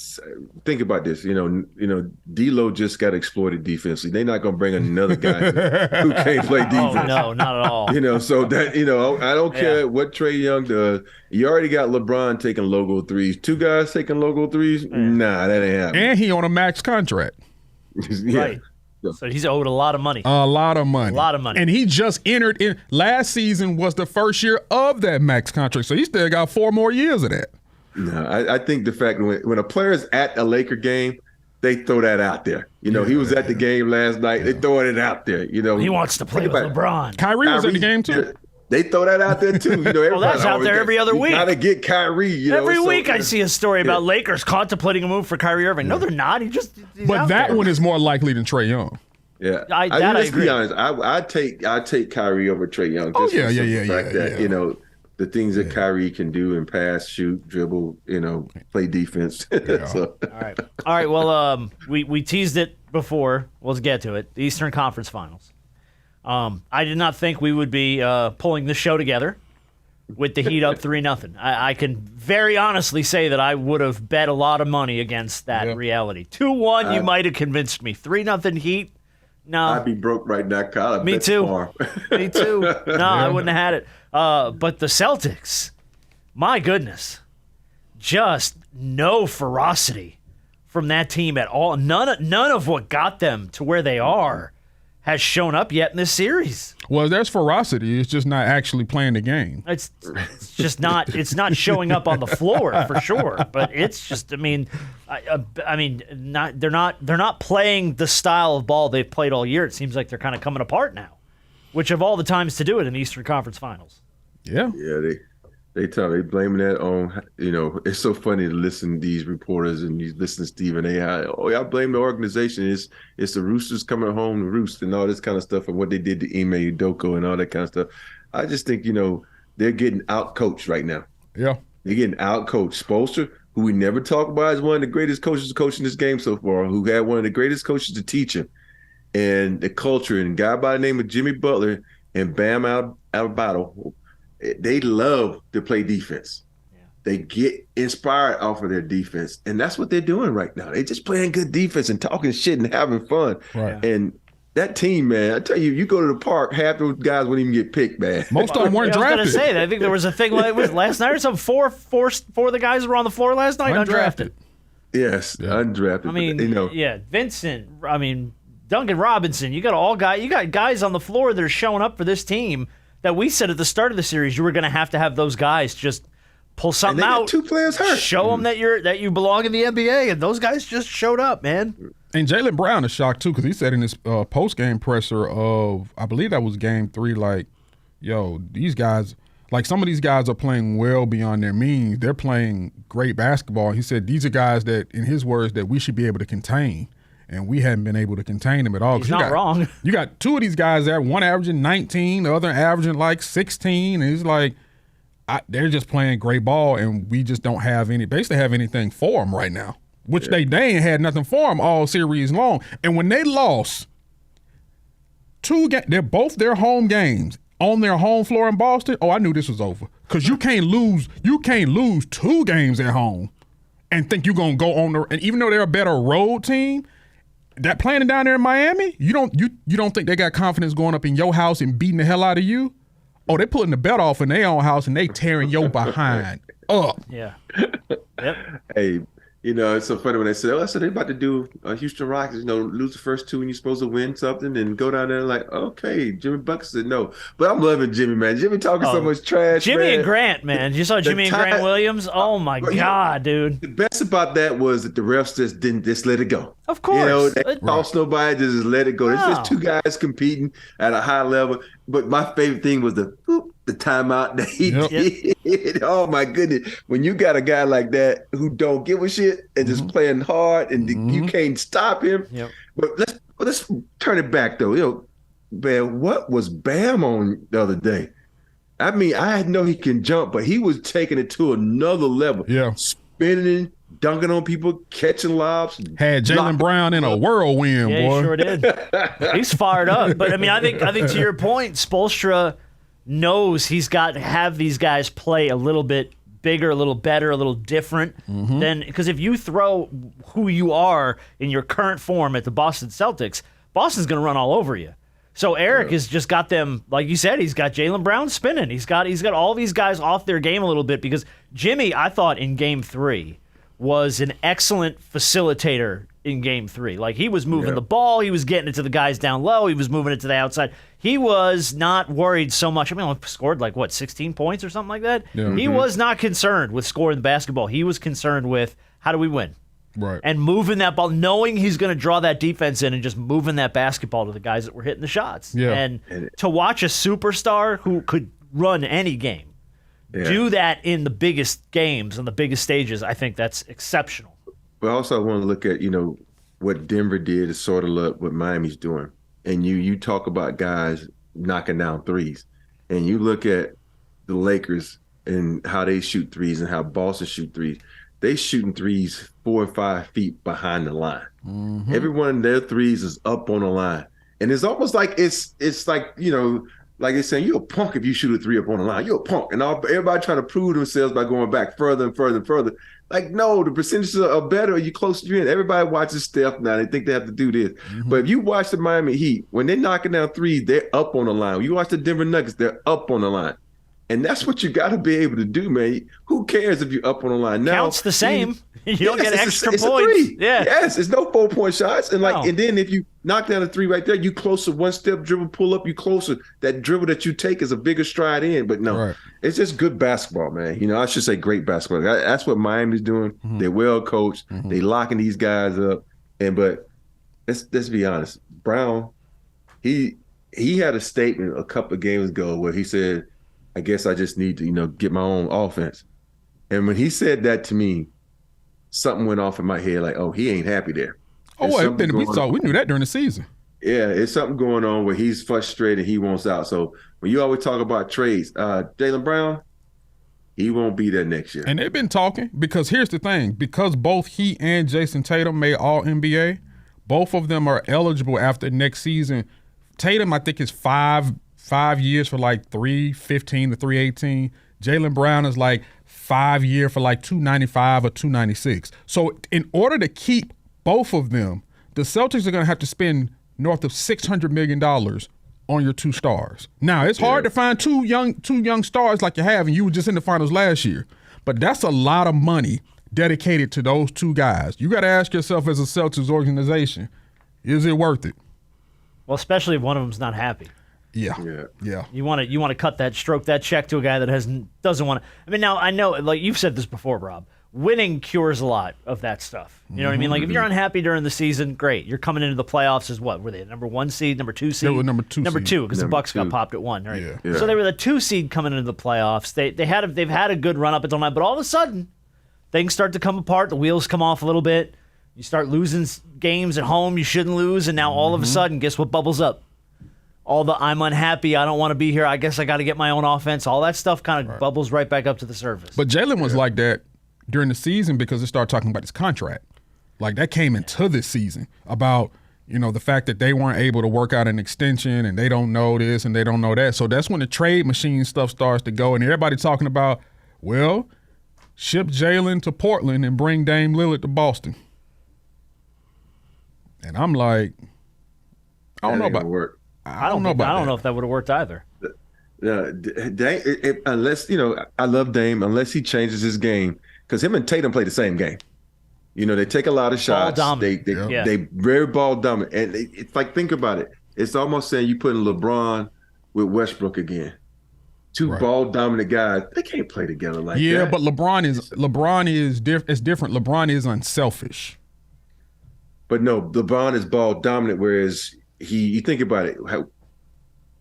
think about this. D'Lo just got exploited defensively. They're not going to bring another guy who can't play defense. Oh no, not at all. So that I don't care what Trae Young does. You already got LeBron taking logo threes. Two guys taking logo threes. Nah, that ain't happening. And he on a max contract. Right. So he's owed a lot of money. A lot of money. A lot of money. And he just entered in. Last season was the first year of that max contract, so he still got 4 more years of that. No, I think the fact when a player's at a Laker game, they throw that out there. He was at the game last night. They throwing it out there. He wants to play with LeBron. Kyrie was at the game too. They throw that out there too. Well, that's out there every other week. Got to get Kyrie. Every week I see a story about Lakers contemplating a move for Kyrie Irving. No, they're not. He's but out that there. one is more likely than Trae Young. Yeah, I let's agree. be honest. I take Kyrie over Trae Young. Oh Just yeah. That, the things that Kyrie can do and pass, shoot, dribble, play defense. So. All right. Well, we teased it before. Let's get to it. The Eastern Conference Finals. I did not think we would be pulling this show together with the Heat up 3-0. I can very honestly say that I would have bet a lot of money against that reality. 2-1, you might have convinced me. 3-0 Heat. No. I'd be broke right now, Kyle. Me too. Me too. No, I wouldn't have had it. But the Celtics, my goodness, just no ferocity from that team at all. None of what got them to where they are has shown up yet in this series. Well, there's ferocity. It's just not actually playing the game. It's just not. It's not showing up on the floor for sure. But it's just. I mean, they're not playing the style of ball they've played all year. It seems like they're kind of coming apart now, which of all the times to do it in the Eastern Conference Finals. Yeah. Yeah, they blaming that on, it's so funny to listen to these reporters and you listen to Stephen A. Y'all blame the organization. It's the Roosters coming home to roost and all this kind of stuff and what they did to Ime Udoka and all that kind of stuff. I just think, they're getting out-coached right now. Yeah. They're getting out-coached. Spoelstra, who we never talk about as one of the greatest coaches to coach in this game so far, who had one of the greatest coaches to teach him, and the culture, and a guy by the name of Jimmy Butler and Bam Adebayo, they love to play defense. Yeah. They get inspired off of their defense, and that's what they're doing right now. They're just playing good defense and talking shit and having fun. Right. And that team, man, I tell you, you go to the park, half those guys wouldn't even get picked, man. Most of them weren't drafted. I was going to say, I think there was a thing like it was last night or something. Four of the guys who were on the floor last night undrafted. Yes, yeah. Undrafted. I mean, Vincent. I mean, Duncan Robinson. You got guys on the floor that are showing up for this team that we said at the start of the series you were going to have those guys just pull something out. Got 2 players hurt. Show them that you belong in the NBA, and those guys just showed up, man. And Jaylen Brown is shocked too because he said in his post-game presser of, I believe that was Game 3, like, yo, these guys, like some of these guys are playing well beyond their means. They're playing great basketball. He said these are guys that, in his words, that we should be able to contain. And we haven't been able to contain them at all. He's not wrong. You got 2 of these guys there, one averaging 19, the other averaging like 16. And it's like, they're just playing great ball, and we just don't have anything for them right now, which they ain't had nothing for them all series long. And when they lost they're both their home games on their home floor in Boston, I knew this was over. Because you can't lose 2 games at home and think you're going to go on and even though they're a better road team, that playing down there in Miami, you don't think they got confidence going up in your house and beating the hell out of you? They pulling the belt off in their own house and they tearing your behind up. Yeah. Yep. Hey, it's so funny when they say, so they're about to do Houston Rockets, lose the first 2 and you're supposed to win something and go down there and like, okay, Jimmy Buckets said no. But I'm loving Jimmy, man. Jimmy talking so much trash, Jimmy man. And Grant, man. You saw Jimmy and Grant Williams? Oh, my God, dude. The best about that was that the refs just let it go. Of course. They tossed nobody, just let it go. It's just 2 guys competing at a high level. But my favorite thing was the timeout that he did. Oh, my goodness. When you got a guy like that who don't give a shit and just playing hard and you can't stop him. Yep. But let's turn it back, though. Man, what was Bam on the other day? I mean, I know he can jump, but he was taking it to another level. Yeah. Spinning, dunking on people, catching lobs. Had Jaylen Brown in a whirlwind, boy. He sure did. He's fired up. But, I mean, I think to your point, Spoelstra knows he's got to have these guys play a little bit bigger, a little better, a little different than because if you throw who you are in your current form at the Boston Celtics, Boston's going to run all over you. So Eric has just got them, like you said, he's got Jaylen Brown spinning. He's got all these guys off their game a little bit because Jimmy, I thought in Game 3 was an excellent facilitator in Game 3. Like he was moving the ball, he was getting it to the guys down low, he was moving it to the outside. He was not worried so much. I mean, he scored 16 points or something like that. Yeah. He was not concerned with scoring the basketball. He was concerned with how do we win? Right. And moving that ball, knowing he's going to draw that defense in and just moving that basketball to the guys that were hitting the shots. Yeah. And to watch a superstar who could run any game do that in the biggest games, on the biggest stages, I think that's exceptional. But also I want to look at, what Denver did is sort of what Miami's doing. And you talk about guys knocking down threes. And you look at the Lakers and how they shoot threes and how Boston shoot threes. They shooting threes 4 or 5 feet behind the line. Mm-hmm. Every one of their threes is up on the line. And it's almost like it's like, like they're saying, you're a punk if you shoot a 3 up on the line. You're a punk. And everybody trying to prove themselves by going back further and further and further. Like, no, the percentages are better. You closer to in. Everybody watches Steph now. They think they have to do this. Mm-hmm. But if you watch the Miami Heat, when they're knocking down threes, they're up on the line. When you watch the Denver Nuggets, they're up on the line. And that's what you got to be able to do, man. Who cares if you're up on the line? Now, counts the same. You don't get extra it's points. A three. Yeah. Yes, it's no 4-point shots. And No. and then if you knock down a three right there, you closer, one step dribble, pull up, you closer. That dribble that you take is a bigger stride in. But no, it's just good basketball, man. I should say great basketball. That's what Miami's doing. Mm-hmm. They're well coached. Mm-hmm. They locking these guys up. But let's be honest. Brown, he had a statement a couple of games ago where he said, I guess I just need to, get my own offense. And when he said that to me, something went off in my head like, oh, he ain't happy there. We knew that during the season. Yeah, it's something going on where he's frustrated, he wants out. So when you always talk about trades, Jaylen Brown, he won't be there next year. And they've been talking because here's the thing. Because both he and Jason Tatum made All-NBA, both of them are eligible after next season. Tatum, I think, is 5 years for like $315 to $318. Jaylen Brown is like 5 year for like $295 or $296. So in order to keep both of them, the Celtics are going to have to spend north of $600 million on your two stars. Now, it's hard to find two young stars like you have, and you were just in the finals last year. But that's a lot of money dedicated to those two guys. You got to ask yourself as a Celtics organization, is it worth it? Well, especially if one of them's not happy. Yeah. You want to cut that, stroke that check to a guy that doesn't want to. I mean, now I know, like you've said this before, Rob. Winning cures a lot of that stuff. You know what I mean? Like if you're unhappy during the season, great. You're coming into the playoffs as what? Were they number 1 seed, number 2 seed? They were number 2 Number seed. 2 because the Bucks got popped at 1, right? Yeah. So they were the 2 seed coming into the playoffs. They've had a good run up until now, but all of a sudden things start to come apart. The wheels come off a little bit. You start losing games at home you shouldn't lose, and now all of a sudden, guess what bubbles up? All the I'm unhappy, I don't want to be here, I guess I got to get my own offense. All that stuff kind of bubbles right back up to the surface. But Jaylen was like that during the season because they started talking about his contract. Like that came into this season about, the fact that they weren't able to work out an extension and they don't know this and they don't know that. So that's when the trade machine stuff starts to go and everybody talking about, well, ship Jaylen to Portland and bring Dame Lillard to Boston. And I'm like, I don't know about work. I don't know if that would have worked either. Dame, unless I love Dame. Unless he changes his game, because him and Tatum play the same game. They take a lot of shots. They very ball dominant, and it's like, think about it. It's almost saying you putting LeBron with Westbrook again. Two ball dominant guys. They can't play together like that. Yeah, but LeBron is it's different. LeBron is unselfish. But no, LeBron is ball dominant, whereas you think about it,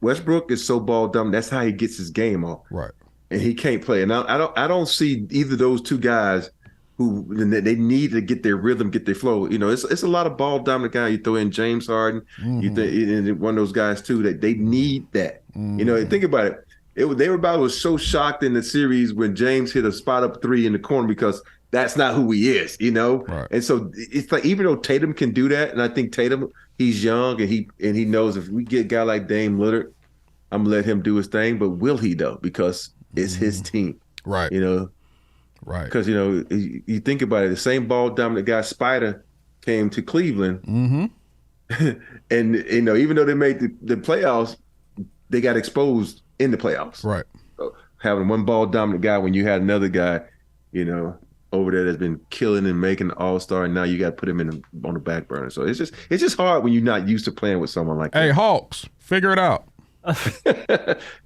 Westbrook is so ball dominant. That's how he gets his game off. Right. And he can't play. And I don't see either of those two guys who they need to get their rhythm, get their flow. It's a lot of ball dominant guys. You throw in James Harden, and one of those guys too, that they need that. Think about it. Everybody was so shocked in the series when James hit a spot up 3 in the corner because that's not who he is, Right. And so it's like, even though Tatum can do that, and I think Tatum, he's young and he knows if we get a guy like Dame Lillard, I'm gonna let him do his thing. But will he though? Because it's his team, right? Right. Because you think about it, the same ball dominant guy Spider came to Cleveland, and even though they made the playoffs, they got exposed in the playoffs. Right. So having one ball dominant guy when you had another guy, over there that's been killing and making the All-Star, and now you got to put him on the back burner. So it's just hard when you're not used to playing with someone like that. Hey, Hawks, figure it out.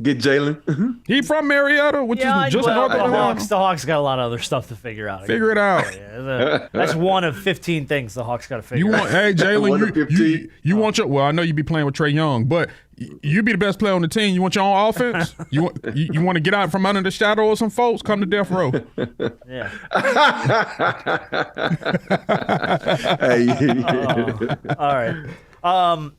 Get Jaylen. He from Marietta, which is just north of Atlanta. The Hawks got a lot of other stuff to figure out. Figure it out. That's one of 15 things the Hawks got to figure out. Hey, Jaylen, you want your – well, I know you be playing with Trae Young, but you be the best player on the team. You want your own offense? You want to get out from under the shadow of some folks? Come to death row. Yeah. All right.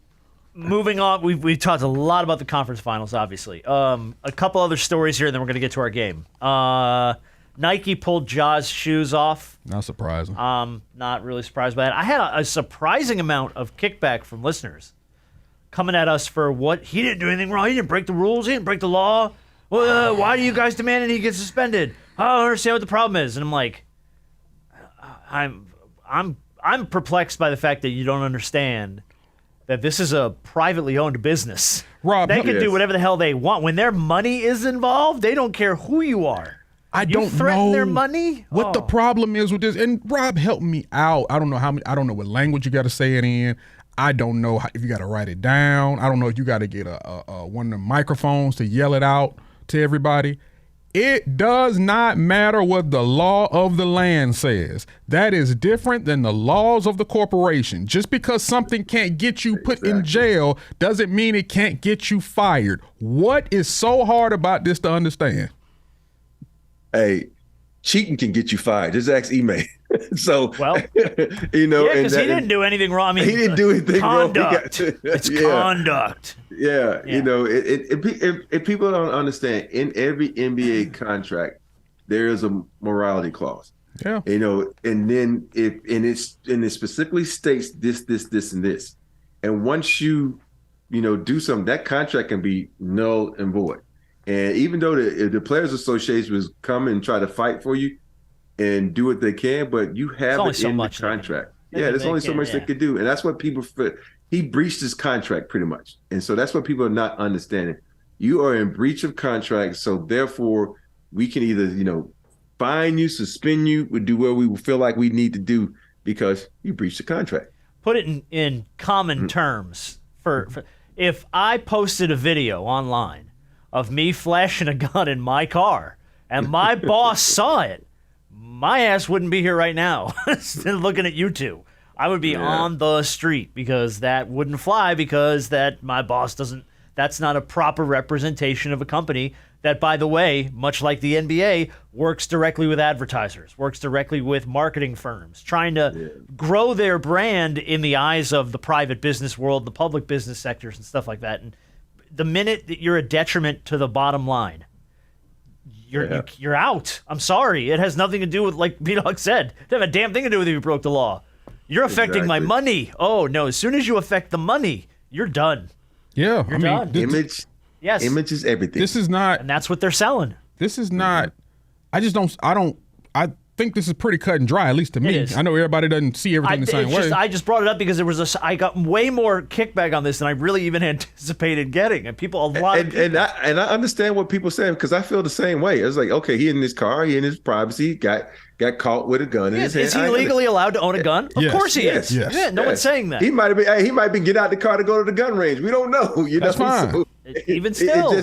Moving on, we've talked a lot about the conference finals, obviously. A couple other stories here, and then we're going to get to our game. Nike pulled Ja's shoes off. Not surprising. Not really surprised by that. I had a surprising amount of kickback from listeners coming at us for what he didn't do anything wrong. He didn't break the rules. He didn't break the law. Well, why do you guys demand that he gets suspended? I don't understand what the problem is. And I'm like, I'm perplexed by the fact that you don't understand that this is a privately owned business. Rob, they can do whatever the hell they want. When their money is involved, they don't care who you are. I You don't threaten know their money? what the problem is with this. And Rob, help me out. I don't know I don't know what language you got to say it in. I don't know if you got to write it down. I don't know if you got to get one of the microphones to yell it out to everybody. It does not matter what the law of the land says. That is different than the laws of the corporation. Just because something can't get you put in jail doesn't mean it can't get you fired. What is so hard about this to understand? Hey, cheating can get you fired. Just ask Ime. So, Well, you know, yeah, because he didn't do anything wrong. I mean, he didn't do anything conduct. wrong. It's conduct. Yeah, you know, if people don't understand, in every NBA contract, there is a morality clause. Yeah. You know, and then it specifically states this, and this. And once you do something, that contract can be null and void. And even though the Players Association was come and try to fight for you and do what they can, but you have it in the contract. Yeah, there's only so much they could do. And that's what people feel. He breached his contract pretty much. And so that's what people are not understanding. You are in breach of contract, so therefore we can either, fine you, suspend you, or do what we feel like we need to do because you breached the contract. Put it in common terms. For if I posted a video online of me flashing a gun in my car and my boss saw it, my ass wouldn't be here right now looking at you two. I would be on the street because that wouldn't fly because my boss doesn't. That's not a proper representation of a company that, by the way, much like the NBA, works directly with advertisers, works directly with marketing firms, trying to grow their brand in the eyes of the private business world, the public business sectors, and stuff like that. And the minute that you're a detriment to the bottom line, you're out. I'm sorry. It has nothing to do with, like B-Dog said, it doesn't have a damn thing to do with if you broke the law. You're affecting my money. Oh, no. As soon as you affect the money, you're done. Yeah. You're done. Image is everything. This is not. And that's what they're selling. This is not. I think this is pretty cut and dry, at least to me. Is. I know everybody doesn't see everything the same way. I just brought it up because I got way more kickback on this than I really even anticipated getting. And I understand what people say because I feel the same way. It's like, okay, he in his car, he in his privacy, got caught with a gun in his hand. Is he legally allowed to own a gun? Of course he is. Yes. Yeah, no one's saying that. He might be get out the car to go to the gun range. We don't know. That's fine. So even still,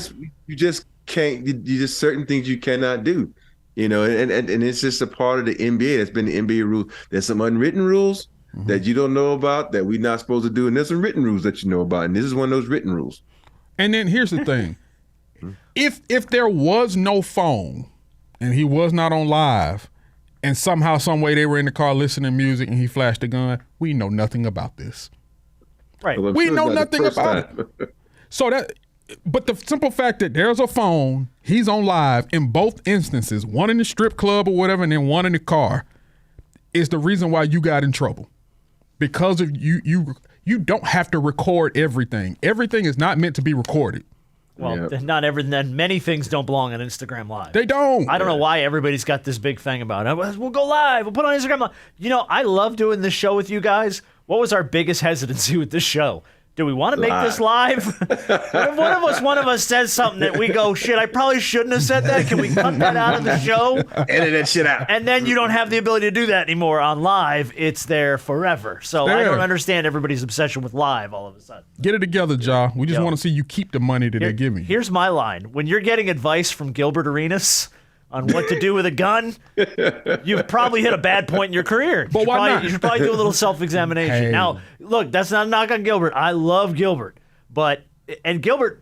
you just can't. You just certain things you cannot do. And it's just a part of the NBA. That's been the NBA rule. There's some unwritten rules that you don't know about that we're not supposed to do, and there's some written rules that you know about, and this is one of those written rules. And then here's the thing: if there was no phone and he was not on live, and somehow, some way they were in the car listening to music and he flashed a gun, we know nothing about this. right? Well, We know nothing about it. So but the simple fact that there's a phone, he's on live in both instances, one in the strip club or whatever, and then one in the car, is the reason why you got in trouble. Because of you don't have to record everything. Everything is not meant to be recorded. Well, not everything. Many things don't belong on Instagram Live. They don't. I don't know why everybody's got this big thing about it. We'll go live. We'll put on Instagram Live. I love doing this show with you guys. What was our biggest hesitancy with this show? Do we want to make this live? What if one of us says something that we go, shit, I probably shouldn't have said that. Can we cut that out of the show? Edit that shit out. And then you don't have the ability to do that anymore on live. It's there forever. So I don't understand everybody's obsession with live all of a sudden. Get it together, Ja. We just want to see you keep the money that they're giving you. Here's my line. When you're getting advice from Gilbert Arenas on what to do with a gun, you've probably hit a bad point in your career. But why not? You should probably do a little self-examination. Hey. Now, look, that's not a knock on Gilbert. I love Gilbert. And Gilbert,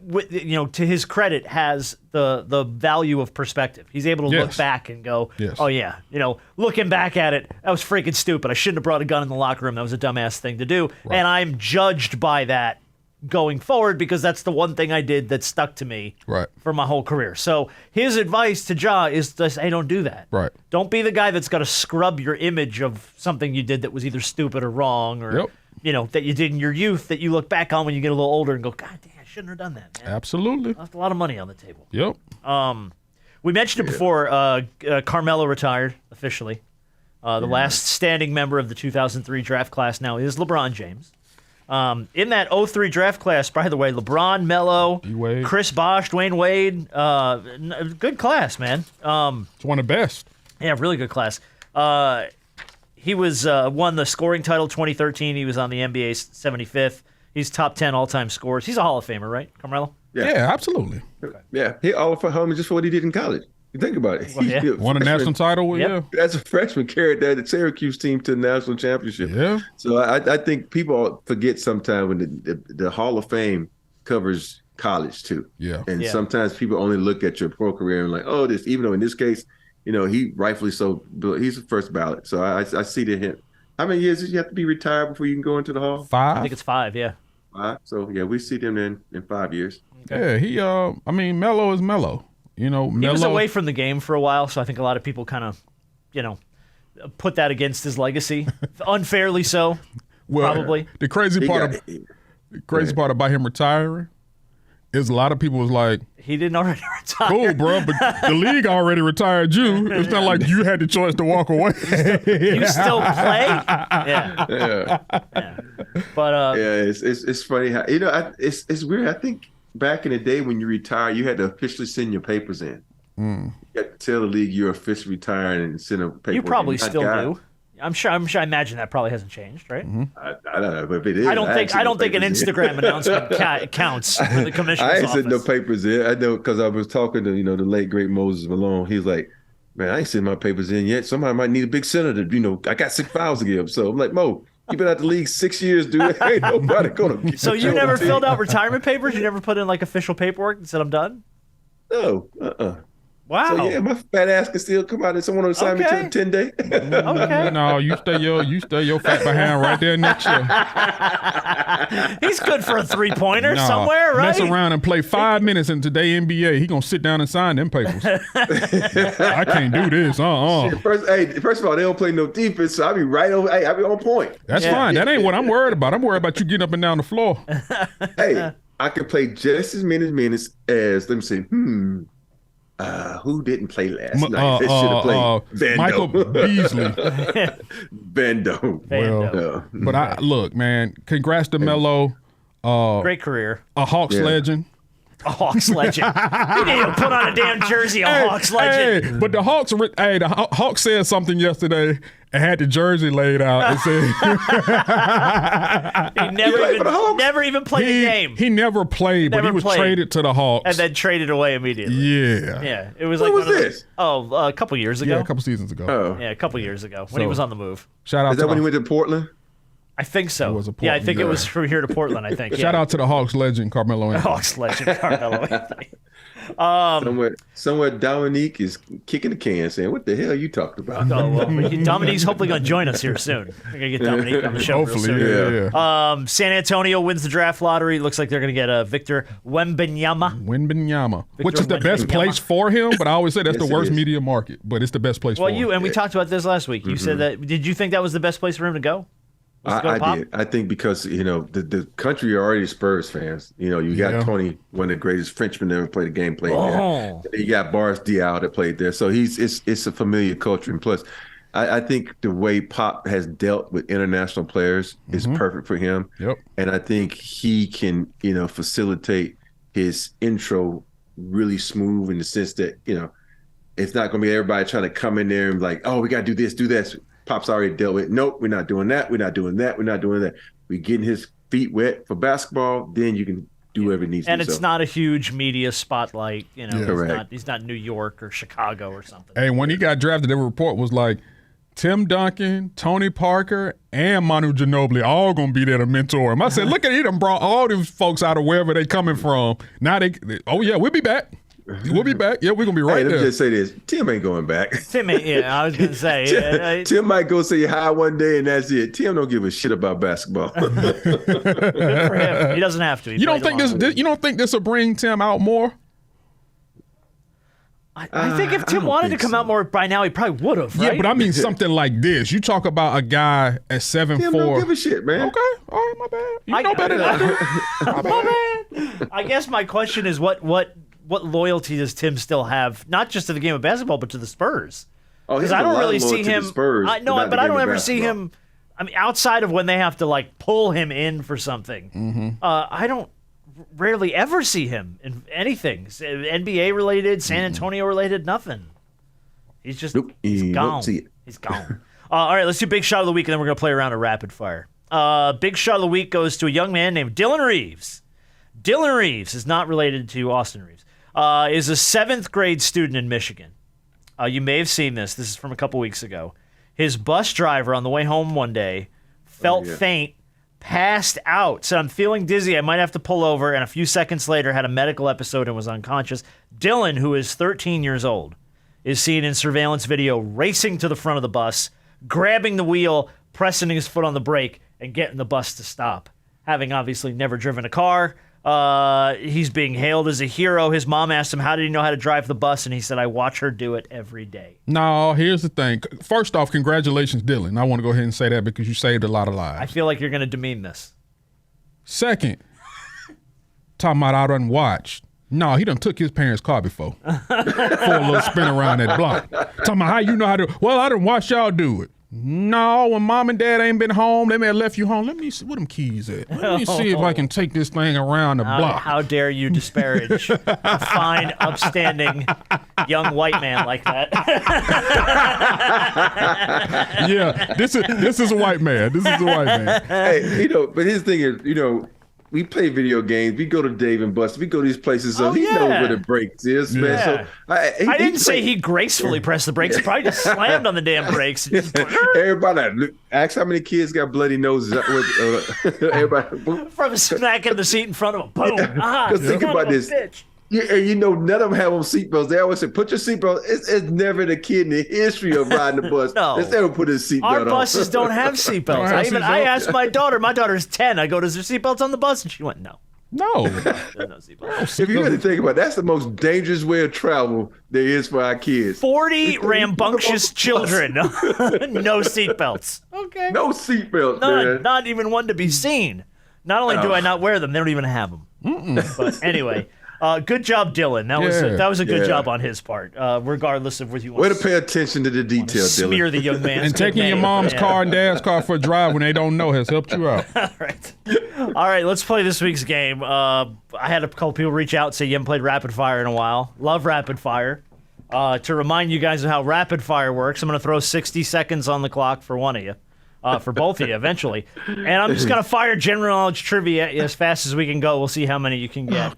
to his credit, has the value of perspective. He's able to look back and go, oh, yeah, looking back at it, that was freaking stupid. I shouldn't have brought a gun in the locker room. That was a dumbass thing to do. Right. And I'm judged by that going forward because that's the one thing I did that stuck to me for my whole career. So his advice to Ja is to say, hey, don't do that. Right. Don't be the guy that's got to scrub your image of something you did that was either stupid or wrong or that you did in your youth that you look back on when you get a little older and go, God damn, I shouldn't have done that, man. Absolutely. Left a lot of money on the table. Yep. We mentioned it before. Carmelo retired officially. The last standing member of the 2003 draft class now is LeBron James. In that 03 draft class, by the way, LeBron, Melo, D-Wade. Chris Bosh, Dwayne Wade, good class, man. It's one of the best. Yeah, really good class. He was won the scoring title 2013. He was on the NBA's 75th. He's top 10 all-time scorers. He's a Hall of Famer, right, Carmelo? Yeah, absolutely. Yeah, he all for home just for what he did in college. You think about it. Well, yeah. He Won a national title. Yep. Yeah. As a freshman, carried that Syracuse team to the national championship. Yeah. So I think people forget sometimes when the Hall of Fame covers college too. Yeah. And Yeah. sometimes people only look at your pro career and like, oh, this. Even though in this case, he rightfully so. He's the first ballot. So I see the hint. How many years did you have to be retired before you can go into the Hall? 5. I think it's 5, yeah. 5. So yeah, we see them in 5 years. Yeah, Melo is Melo. Melo. He was away from the game for a while, so I think a lot of people kind of, put that against his legacy. Unfairly so, probably. The crazy part about him retiring is a lot of people was like, He didn't already retire. cool, bro, but the league already retired you. It's not like you had the choice to walk away. You still play? Yeah. Yeah. But it's funny how it's weird. I think back in the day when you retire, you had to officially send your papers in. You had to tell the league you're officially retiring and send a paper. you probably still do. I'm sure. I imagine that probably hasn't changed, right? I don't know, but if it is, I don't think an papers in. Instagram announcement counts for the commissioner's I ain't office. sent no papers in. I know because I was talking to the late great Moses Malone. He's like, man, I ain't sent my papers in yet. Somebody might need a big senator. I got 6 files to give. So I'm like, Mo, you been out the league 6 years, dude. Ain't nobody gonna. So you never filled out retirement papers? You never put in like official paperwork and said I'm done? No. Wow. So yeah, my fat ass can still come out and someone will assign me to the 10-day. Okay. No, you stay your fat behind right there next year. He's good for a 3-pointer somewhere, right? Mess around and play 5 minutes in today's NBA. He gonna sit down and sign them papers. I can't do this. First of all, they don't play no defense, so I be right over. Hey, I be on point. That's fine. That ain't what I'm worried about. I'm worried about you getting up and down the floor. Hey, I can play just as many minutes as, let me see, who didn't play last night? They should have played Vando. Michael Beasley. Vando. But look, man, congrats to Melo. Great career. A Hawks legend. A Hawks legend. He didn't even put on a damn jersey, Hawks legend. Hey, but the Hawks said something yesterday and had the jersey laid out and said he never even played a game. He never played, but he was traded to the Hawks. And then traded away immediately. Yeah. Yeah. It was When like was this? a couple years ago. Yeah, a couple seasons ago. Oh. Yeah, a couple years ago when he was on the move. Shout out Is that when he went to Portland? I think so. It was a yeah, I Portland think it guy. was from here to Portland, I think. Shout out to the Hawks legend, Carmelo Anthony. Hawks legend, Carmelo Anthony. Somewhere Dominique is kicking the can saying, what the hell are you talking about? Oh, well, Dominique's hopefully going to join us here soon. We're going to get Dominique on the show Hopefully, real soon. yeah. San Antonio wins the draft lottery. Looks like they're going to get Victor Wembanyama. Which is the best Wembanyama. place for him, but I always say that's Yes, the it worst is. media market, but it's the best place for him. We talked about this last week. You said that. Did you think that was the best place for him to go? I did. I think because, the country are already Spurs fans. You got Tony, one of the greatest Frenchmen that ever played a game, played there. You got Boris Diaw that played there. So it's a familiar culture. And plus, I think the way Pop has dealt with international players is perfect for him. Yep. And I think he can, facilitate his intro really smooth in the sense that, it's not going to be everybody trying to come in there and like, oh, we got to do this, do that. Pop's already dealt with. Nope, we're not doing that. We're not doing that. We're not doing that. We're getting his feet wet for basketball. Then you can do whatever it needs to do. And it's not a huge media spotlight. Correct. He's not New York or Chicago or something. Hey, when he got drafted, the report was like, Tim Duncan, Tony Parker, and Manu Ginobili all going to be there to mentor him. I said, look at it. He done brought all these folks out of wherever they coming from. Now we'll be back. We'll be back. Yeah, we're going to be right Let there. me just say this. Tim ain't going back. I was going to say. Tim might go say hi one day and that's it. Tim don't give a shit about basketball. Good for him. He doesn't have to. You don't think this will bring Tim out more? I think if Tim wanted to come out more by now, he probably would have, right? Yeah, but I mean something like this. You talk about a guy at 7'4". Tim don't give a shit, man. Okay, all right, my bad. You know better than I do. My bad. I guess my question is what loyalty does Tim still have, not just to the game of basketball, but to the Spurs? Oh, Because I don't really see him. Spurs, I don't ever see him. I mean, outside of when they have to like pull him in for something, I don't rarely ever see him in anything NBA related, San Antonio related, nothing. He's just he's gone. He's gone. All right, let's do big shot of the week, and then we're gonna play around a rapid fire. Big shot of the week goes to a young man named Dylan Reeves. Dylan Reeves is not related to Austin Reeves. Is a 7th grade student in Michigan. You may have seen this. This is from a couple weeks ago. His bus driver on the way home one day felt faint, passed out, said, I'm feeling dizzy, I might have to pull over, and a few seconds later had a medical episode and was unconscious. Dylan, who is 13 years old, is seen in surveillance video racing to the front of the bus, grabbing the wheel, pressing his foot on the brake, and getting the bus to stop. Having obviously never driven a car, he's being hailed as a hero. His mom asked him, how did he know how to drive the bus? And he said, I watch her do it every day. No, here's the thing. First off, congratulations, Dylan. I want to go ahead and say that because you saved a lot of lives. I feel like you're going to demean this. Second, talking about I done watched. No, he done took his parents' car before for a little spin around that block. Talking about how you know how to, well, I done watch y'all do it. No, when mom and dad ain't been home, they may have left you home. Let me see where them keys at. Let me see if I can take this thing around the block. How dare you disparage a fine, upstanding young white man like that? Yeah, this is a white man. This is a white man. Hey, but his thing is, we play video games. We go to Dave and Buster. We go to these places, so he knows where the brakes is, man. Yeah. So I didn't say he gracefully pressed the brakes. He probably just slammed on the damn brakes. Everybody, ask how many kids got bloody noses. Everybody, From smacking the seat in front of him. Boom. Because think about this. Bitch. None of them have on seatbelts. They always say, put your seatbelt. It's never the kid in the history of riding the bus that's ever put his seatbelt on. Our buses don't have seatbelts. I asked my daughter. My daughter's 10. I go, "Does there seatbelts on the bus?" And she went, "No." No. There's no seatbelts. If you really think about it, that's the most dangerous way of travel there is for our kids. 40 rambunctious children. No seatbelts. Okay. No seatbelts, None. man. Not even one to be seen. Not only do I not wear them, they don't even have them. But anyway. Good job, Dylan. That was a good job on his part, regardless of what you want. Way to pay attention to the detail, Dylan. Smear the young man. And taking your mom's car and dad's car for a drive when they don't know has helped you out. All right, let's play this week's game. I had a couple people reach out and say you haven't played Rapid Fire in a while. Love Rapid Fire. To remind you guys of how Rapid Fire works, I'm going to throw 60 seconds on the clock for one of you. For both of you eventually. And I'm just going to fire general knowledge trivia as fast as we can go. We'll see how many you can get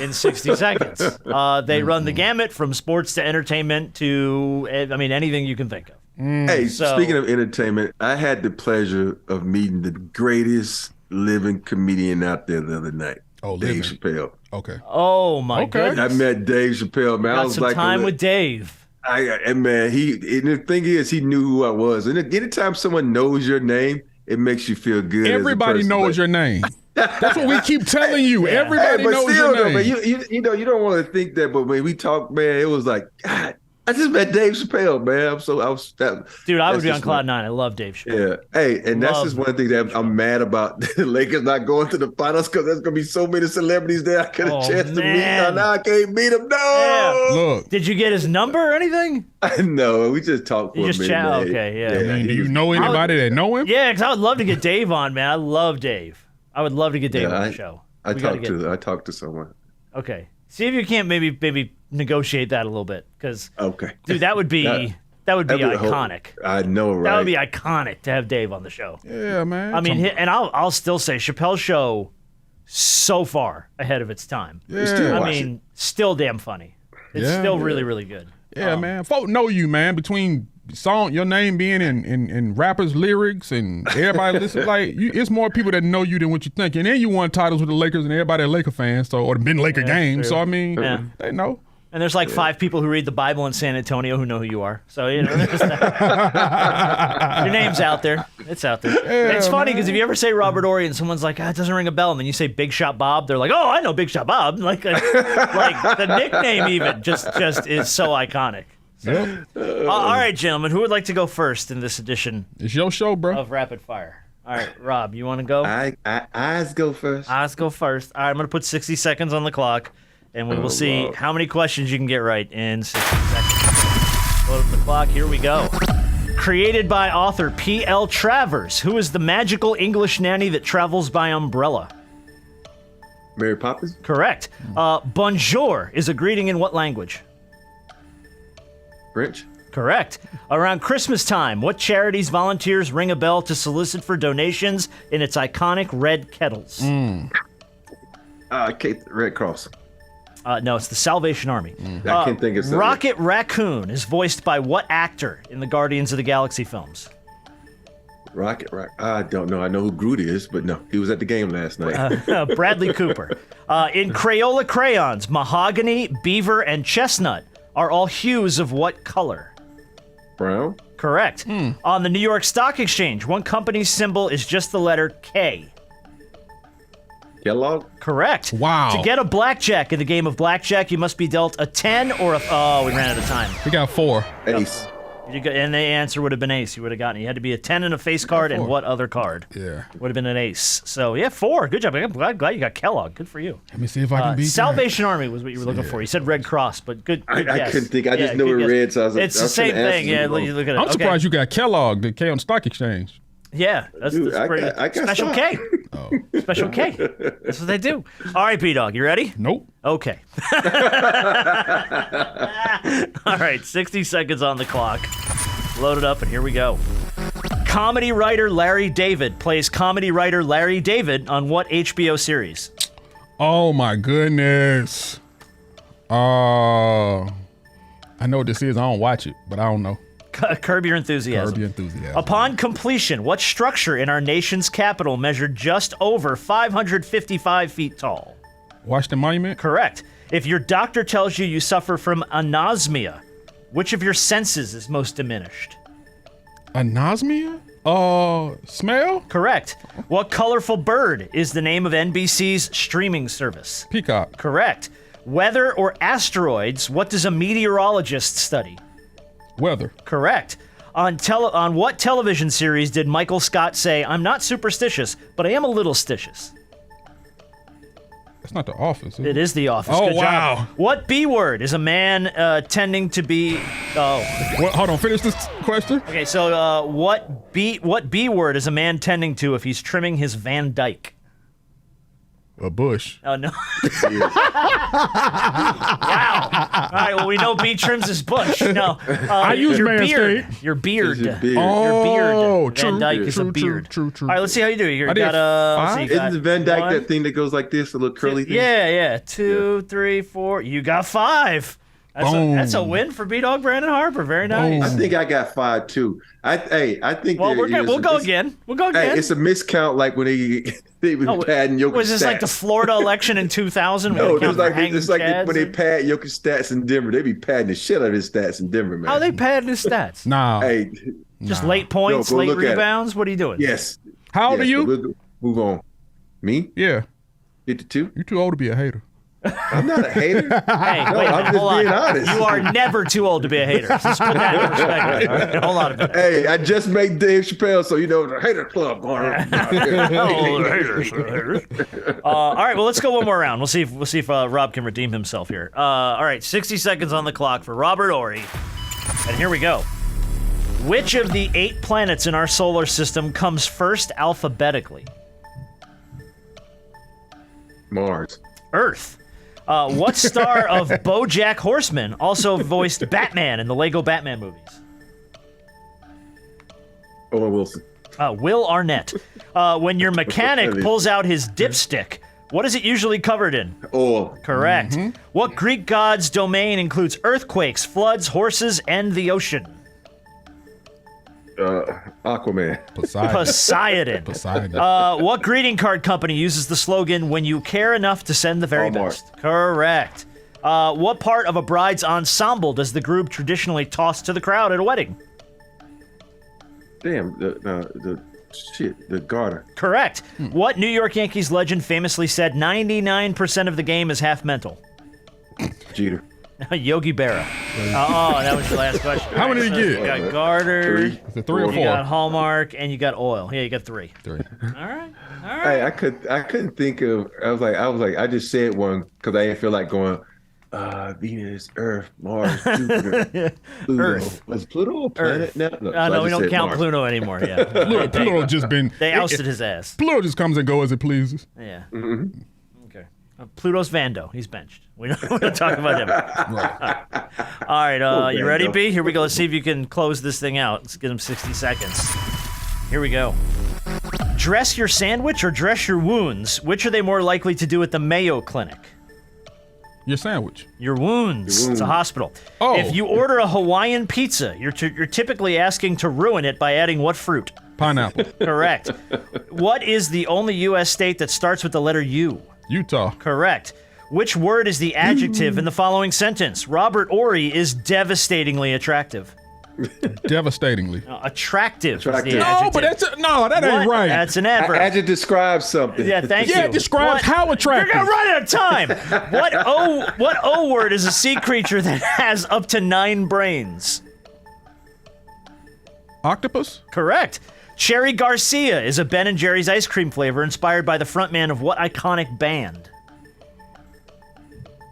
in 60 seconds. They run the gamut from sports to entertainment to, anything you can think of. Hey, speaking of entertainment, I had the pleasure of meeting the greatest living comedian out there the other night. Dave Chappelle. Okay. Oh, my goodness. I met Dave Chappelle, man. Got I was some like time with Dave. And the thing is, he knew who I was. And anytime someone knows your name, it makes you feel good. Everybody knows your name. That's what we keep telling you. Everybody knows your name. Man, you don't want to think that, but when we talk, man, it was like, God, I just met Dave Chappelle, man. I would be on cloud nine. I love Dave Chappelle. Yeah. Hey, and that's just one thing that I'm mad about the Lakers not going to the finals because there's going to be so many celebrities there I could have chance to meet. Now I can't meet them. No. Yeah. Look. Did you get his number or anything? No, we just talked for a minute. Chat? Okay, yeah. I mean, do you know anybody that know him? Yeah, because I would love to get Dave on, man. I love Dave. I would love to get Dave on the show. I talked to someone. Okay. See if you can't maybe negotiate that a little bit, because dude, that would be iconic. I know, right? That would be iconic to have Dave on the show. Yeah, man. I mean, and I'll still say Chappelle's show so far ahead of its time. Yeah. Still damn funny. It's still really, really good. Yeah, man. Folk know you, man. Between your name being in rappers' lyrics and everybody listen, it's more people that know you than what you think. And then you won titles with the Lakers and everybody a Laker fan, or been Laker games. So they know. And there's 5 people who read the Bible in San Antonio who know who you are. So, your name's out there. It's out there. Yeah, it's funny because if you ever say Robert Horry and someone's like, it doesn't ring a bell, and then you say Big Shot Bob, they're like, oh, I know Big Shot Bob. Like the nickname even just is so iconic. So, all right, gentlemen, who would like to go first in this edition? It's your show, bro. Of Rapid Fire. All right, Rob, you want to go? Eyes go first. Eyes go first. All right, I'm going to put 60 seconds on the clock. And we will see how many questions you can get right in 60 seconds. Load up the clock. Here we go. Created by author P.L. Travers, who is the magical English nanny that travels by umbrella. Mary Poppins? Correct. Bonjour is a greeting in what language? French? Correct. Around Christmas time, what charity's volunteers ring a bell to solicit for donations in its iconic red kettles? Red Cross. No, it's the Salvation Army. I can't think of something. Rocket Raccoon is voiced by what actor in the Guardians of the Galaxy films? Rocket. I don't know. I know who Groot is, but no, he was at the game last night. Bradley Cooper. In Crayola crayons, mahogany, beaver, and chestnut are all hues of what color? Brown? Correct. On the New York Stock Exchange, one company's symbol is just the letter K. Kellogg? Correct. Wow. To get a blackjack in the game of blackjack, you must be dealt a 10 or a... Oh, we ran out of time. He got 4. Ace. And the answer would have been ace. You would have gotten it. You had to be a 10 and a face card, and what other card? Yeah. Would have been an ace. So, yeah, 4. Good job. I'm glad you got Kellogg. Good for you. Let me see if I can beat Salvation Army was what you were looking for. You said Red Cross, but good I guess. couldn't think. I just knew good it guess. red, so I was like, It's the same thing. Yeah, you look at it. I'm surprised you got Kellogg, the K on the Stock Exchange. Yeah, that's Dude, pretty. I got Special stock. K. Oh. Special K. That's what they do. All right, B-Dog, you ready? Nope. Okay. All right, 60 seconds on the clock. Load it up, and here we go. Comedy writer Larry David plays comedy writer Larry David on what HBO series? Oh my goodness. I know what this is. I don't watch it, but I don't know. Curb Your Enthusiasm. Curb Your Enthusiasm. Upon completion, what structure in our nation's capital measured just over 555 feet tall? Washington Monument? Correct. If your doctor tells you you suffer from anosmia, which of your senses is most diminished? Anosmia? Smell? Correct. What colorful bird is the name of NBC's streaming service? Peacock. Correct. Weather or asteroids, what does a meteorologist study? Weather. Correct. On what television series did Michael Scott say, I'm not superstitious, but I am a little stitious? That's not The Office. It is The Office. Oh, Good wow. job. What B word is a man tending to be... Oh. What, hold on, finish this question. Okay, so what B word is a man tending to if he's trimming his Van Dyke? A bush. Oh, no. Wow. All right, well, we know B trims his bush. No. I use your beard. Manscaped. Your beard. Your beard. Oh, Your beard. true, Van Dyke is a true, beard. true. All right, let's see how you do. You I did got let's see, 5? you got Isn't the Van Dyke 1, that thing that goes like this, a little curly thing? Yeah. 2, 3, 4. You got 5. That's a win for B-Dog Brandon Harper. Very nice. I think I got 5 too. I think. Well, there is we'll go it's- again. We'll go again. Hey, it's a miscount, like when they were padding Jokic Was this stats. like the Florida election in 2000? No, when it's like when they pad Jokic stats in Denver. They be padding the shit out of his stats in Denver, man. How they padding his stats? Nah. Hey, Just late points, Yo, go late look at it. rebounds. What are you doing? yes. How old are Yes, you? but we'll move on. Me? Yeah. 52? You're too old to be a hater. I'm not a hater. Hey, No, wait a I'm minute, just hold on. being honest. You are never too old to be a hater. Let's put that in perspective. All right, hold on a minute. Hey, I just made Dave Chappelle, so you know the hater club going on. Oh, haters. All right, well, let's go one more round. We'll see if Rob can redeem himself here. All right, 60 seconds on the clock for Robert Ory. And here we go. Which of the 8 planets in our solar system comes first alphabetically? Mars. Earth. What star of BoJack Horseman also voiced Batman in the Lego Batman movies? Owen Wilson. Will Arnett. When your mechanic pulls out his dipstick, what is it usually covered in? Oil. Correct. What Greek god's domain includes earthquakes, floods, horses, and the ocean? Aquaman. Poseidon. Poseidon. What greeting card company uses the slogan, when you care enough to send the very Hallmark. best? Correct. What part of a bride's ensemble does the group traditionally toss to the crowd at a wedding? Damn, the garter. Correct. What New York Yankees legend famously said 99% of the game is half mental? Jeter. Yogi Berra. That was your last question. How many did you get? You got Garter, 3. Is it 3 or 4? you got Hallmark, and you got Oil. Yeah, you got 3. 3. All right. Hey, I couldn't think of. I was like, I just said one because I didn't feel like going. Venus, Earth, Mars, Jupiter, Pluto. Earth. Was Pluto a planet now? No, I we just don't said count Mars. Pluto anymore. Yeah, Pluto just been. they ousted his ass. Pluto just comes and goes as it pleases. Yeah. Okay. Pluto's Vando. He's benched. We don't talk about him. Right. All right. You ready, Vando. B? Here we go. Let's see if you can close this thing out. Let's give him 60 seconds. Here we go. Dress your sandwich or dress your wounds? Which are they more likely to do at the Mayo Clinic? Your sandwich. Your wounds. It's a hospital. Oh. If you order a Hawaiian pizza, you're typically asking to ruin it by adding what fruit? Pineapple. Correct. What is the only U.S. state that starts with the letter U? Utah. Correct. Which word is the adjective in the following sentence? Robert Ory is devastatingly attractive. Devastatingly. Attractive is the Attractive. adjective. No, but that ain't What? right. That's an adverb. As it describes something. Yeah, thank you. Yeah, it describes how attractive. You're gonna run out of time. What O word is a sea creature that has up to 9 brains? Octopus? Correct. Cherry Garcia is a Ben & Jerry's ice cream flavor inspired by the frontman of what iconic band?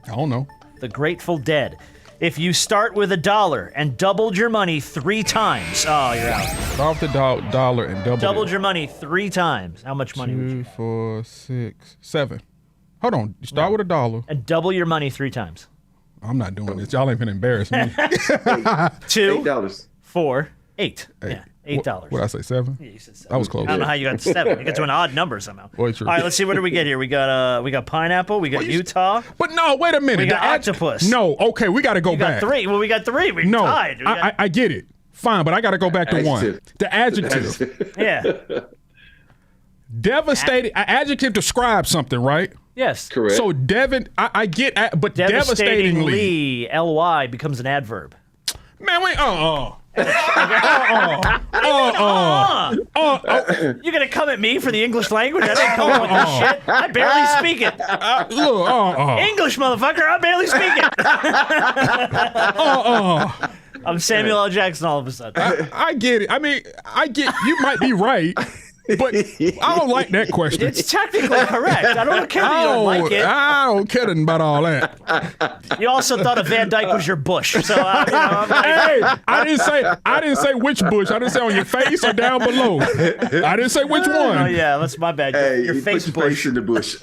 I don't know. The Grateful Dead. If you start with $1 and doubled your money 3 times, oh, you're out. Start with the dollar and Doubled your money 3 times. How much money would you? 2, 4, 6, 7. Hold on. You start with $1. And double your money 3 times. I'm not doing this. Y'all ain't finna embarrass me. 2, $8. 4, 8. Yeah, $8. What I say, 7? Yeah, you said 7. That was close. I don't know how you got to 7. You got to an odd number somehow. Boy, true. All right, let's see. What do we get here? We got pineapple. We got Utah. But no, wait a minute. We got The octopus. No, okay, we got to go We back. got 3. Well, we got 3. We No, tied. We got- I get it. Fine, but I got to go back to one. Adjective. The adjective. yeah. Devastating. An adjective describes something, right? Yes. Correct. So I get, but devastatingly. Ly becomes an adverb. Man, wait. You're gonna come at me for the English language? I didn't come up with this shit. I barely speak it. Look. English, motherfucker. I barely speak it. I'm Samuel L. Jackson all of a sudden. I get it. I mean, you might be right, but I don't like that question. It's technically correct. I don't care that you don't like it. I don't care nothing about all that. You also thought a Van Dyke was your bush, so I'm like, Hey, I didn't say which bush. I didn't say on your face or down below. I didn't say which one. oh yeah, that's my bad. Hey, Your you face put your bush. face in the bush.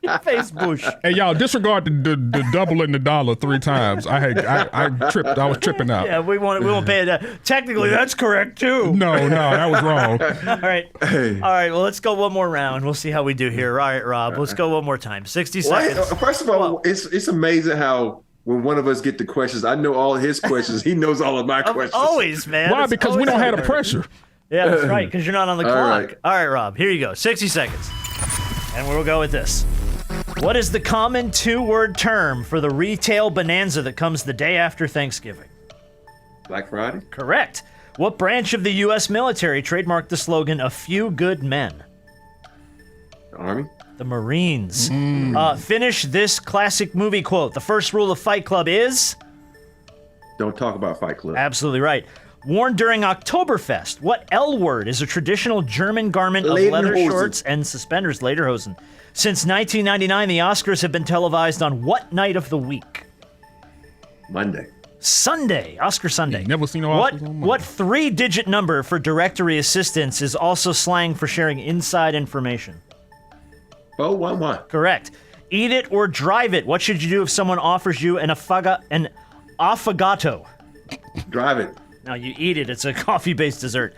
Your face bush. Hey, y'all, disregard the double and the dollar 3 times. I tripped. I was tripping out. Yeah, we won't pay it. Technically, that's correct too. No, that was wrong. All right. All right. Well, let's go one more round. We'll see how we do here. All right, Rob. Let's go one more time. 60 seconds. First of all, it's amazing how when one of us get the questions, I know all his questions. He knows all of my questions. Always, man. Why? It's Because we always don't have the hard. pressure. Yeah, that's right. Because you're not on the All clock. right. All right, Rob. Here you go. 60 seconds. And we'll go with this. What is the common 2-word term for the retail bonanza that comes the day after Thanksgiving? Black Friday? Correct. What branch of the U.S. military trademarked the slogan, "A few good men"? The Army? The Marines. Finish this classic movie quote. The first rule of Fight Club is? Don't talk about Fight Club. Absolutely right. Worn during Oktoberfest, what L word is a traditional German garment of leather Lederhosen. shorts and suspenders? Lederhosen. Since 1999, the Oscars have been televised on what night of the week? Monday. Sunday. Oscar Sunday. Never seen no Oscars on Monday. What 3-digit number for directory assistance is also slang for sharing inside information? 411. Correct. Eat it or drive it. What should you do if someone offers you an affogato? Drive it. No, you eat it. It's a coffee-based dessert.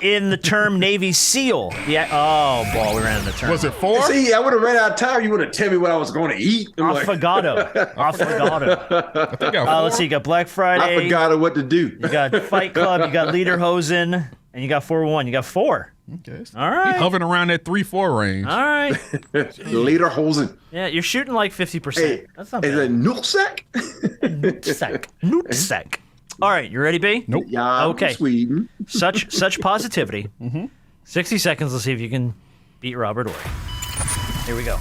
In the term Navy SEAL. Oh, boy, we ran out of the term. Was it 4? See, I would have ran out of time. You would have tell me what I was going to eat. I'm like, Affogato. Affogato. Let's see. You got Black Friday. I forgot what to do. You got Fight Club. You got Lederhosen. And you got 411. You got 4. Okay. All right. He hovering around that 3-4 range. All right. Lederhosen. Yeah, you're shooting like 50%. Hey, That's not is bad. it Nucksack? Nutsack. All right, you ready, B? Nope. Yeah, Okay. Sweden. Such positivity. 60 seconds. Let's see if you can beat Robert Ory. Here we go.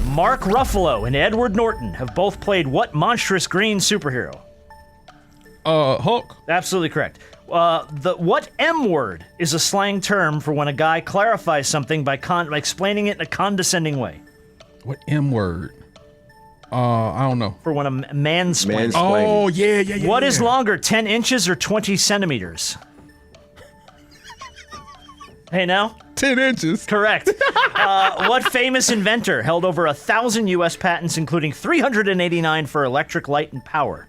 Mark Ruffalo and Edward Norton have both played what monstrous green superhero? Hulk. Absolutely correct. What M word is a slang term for when a guy clarifies something by explaining it in a condescending way? What M word? I don't know. For when a mansplains. Oh, yeah. What is longer, 10 inches or 20 centimeters? Hey, now? 10 inches. Correct. What famous inventor held over 1,000 U.S. patents, including 389 for electric light and power?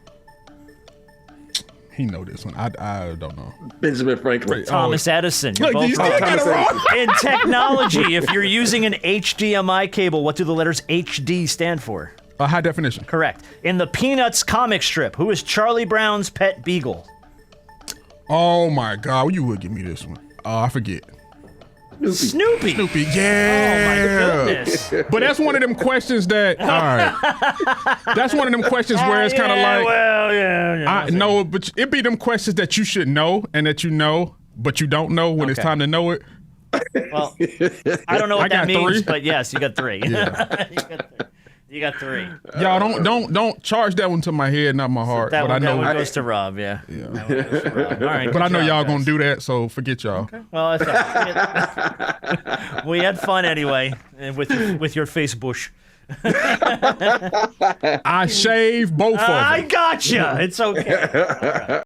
He know this one. I don't know. Benjamin Franklin. Thomas Edison. You're Look, both you still wrong. got it wrong. In technology, if you're using an HDMI cable, what do the letters HD stand for? High definition. Correct. In the Peanuts comic strip, who is Charlie Brown's pet beagle? Oh my God, you would give me this one. I forget. Snoopy. Snoopy, yeah. Oh my goodness. But that's one of them questions that. All right. That's one of them questions where it's kind of like. Well, yeah. I know, but it be them questions that you should know and that you know, but you don't know when it's time to know it. Well, I don't know what that means, 3. but yes, you got 3. Yeah. You got 3. Y'all don't charge that one to my head, not my heart. That but one, I know. that one goes to Rob, yeah. That one goes to Rob. All right, But I know good job, y'all guys. gonna do that, so forget y'all. Okay. Well, we had fun anyway with your face bush. I shave both of them. I gotcha. It's okay. All right.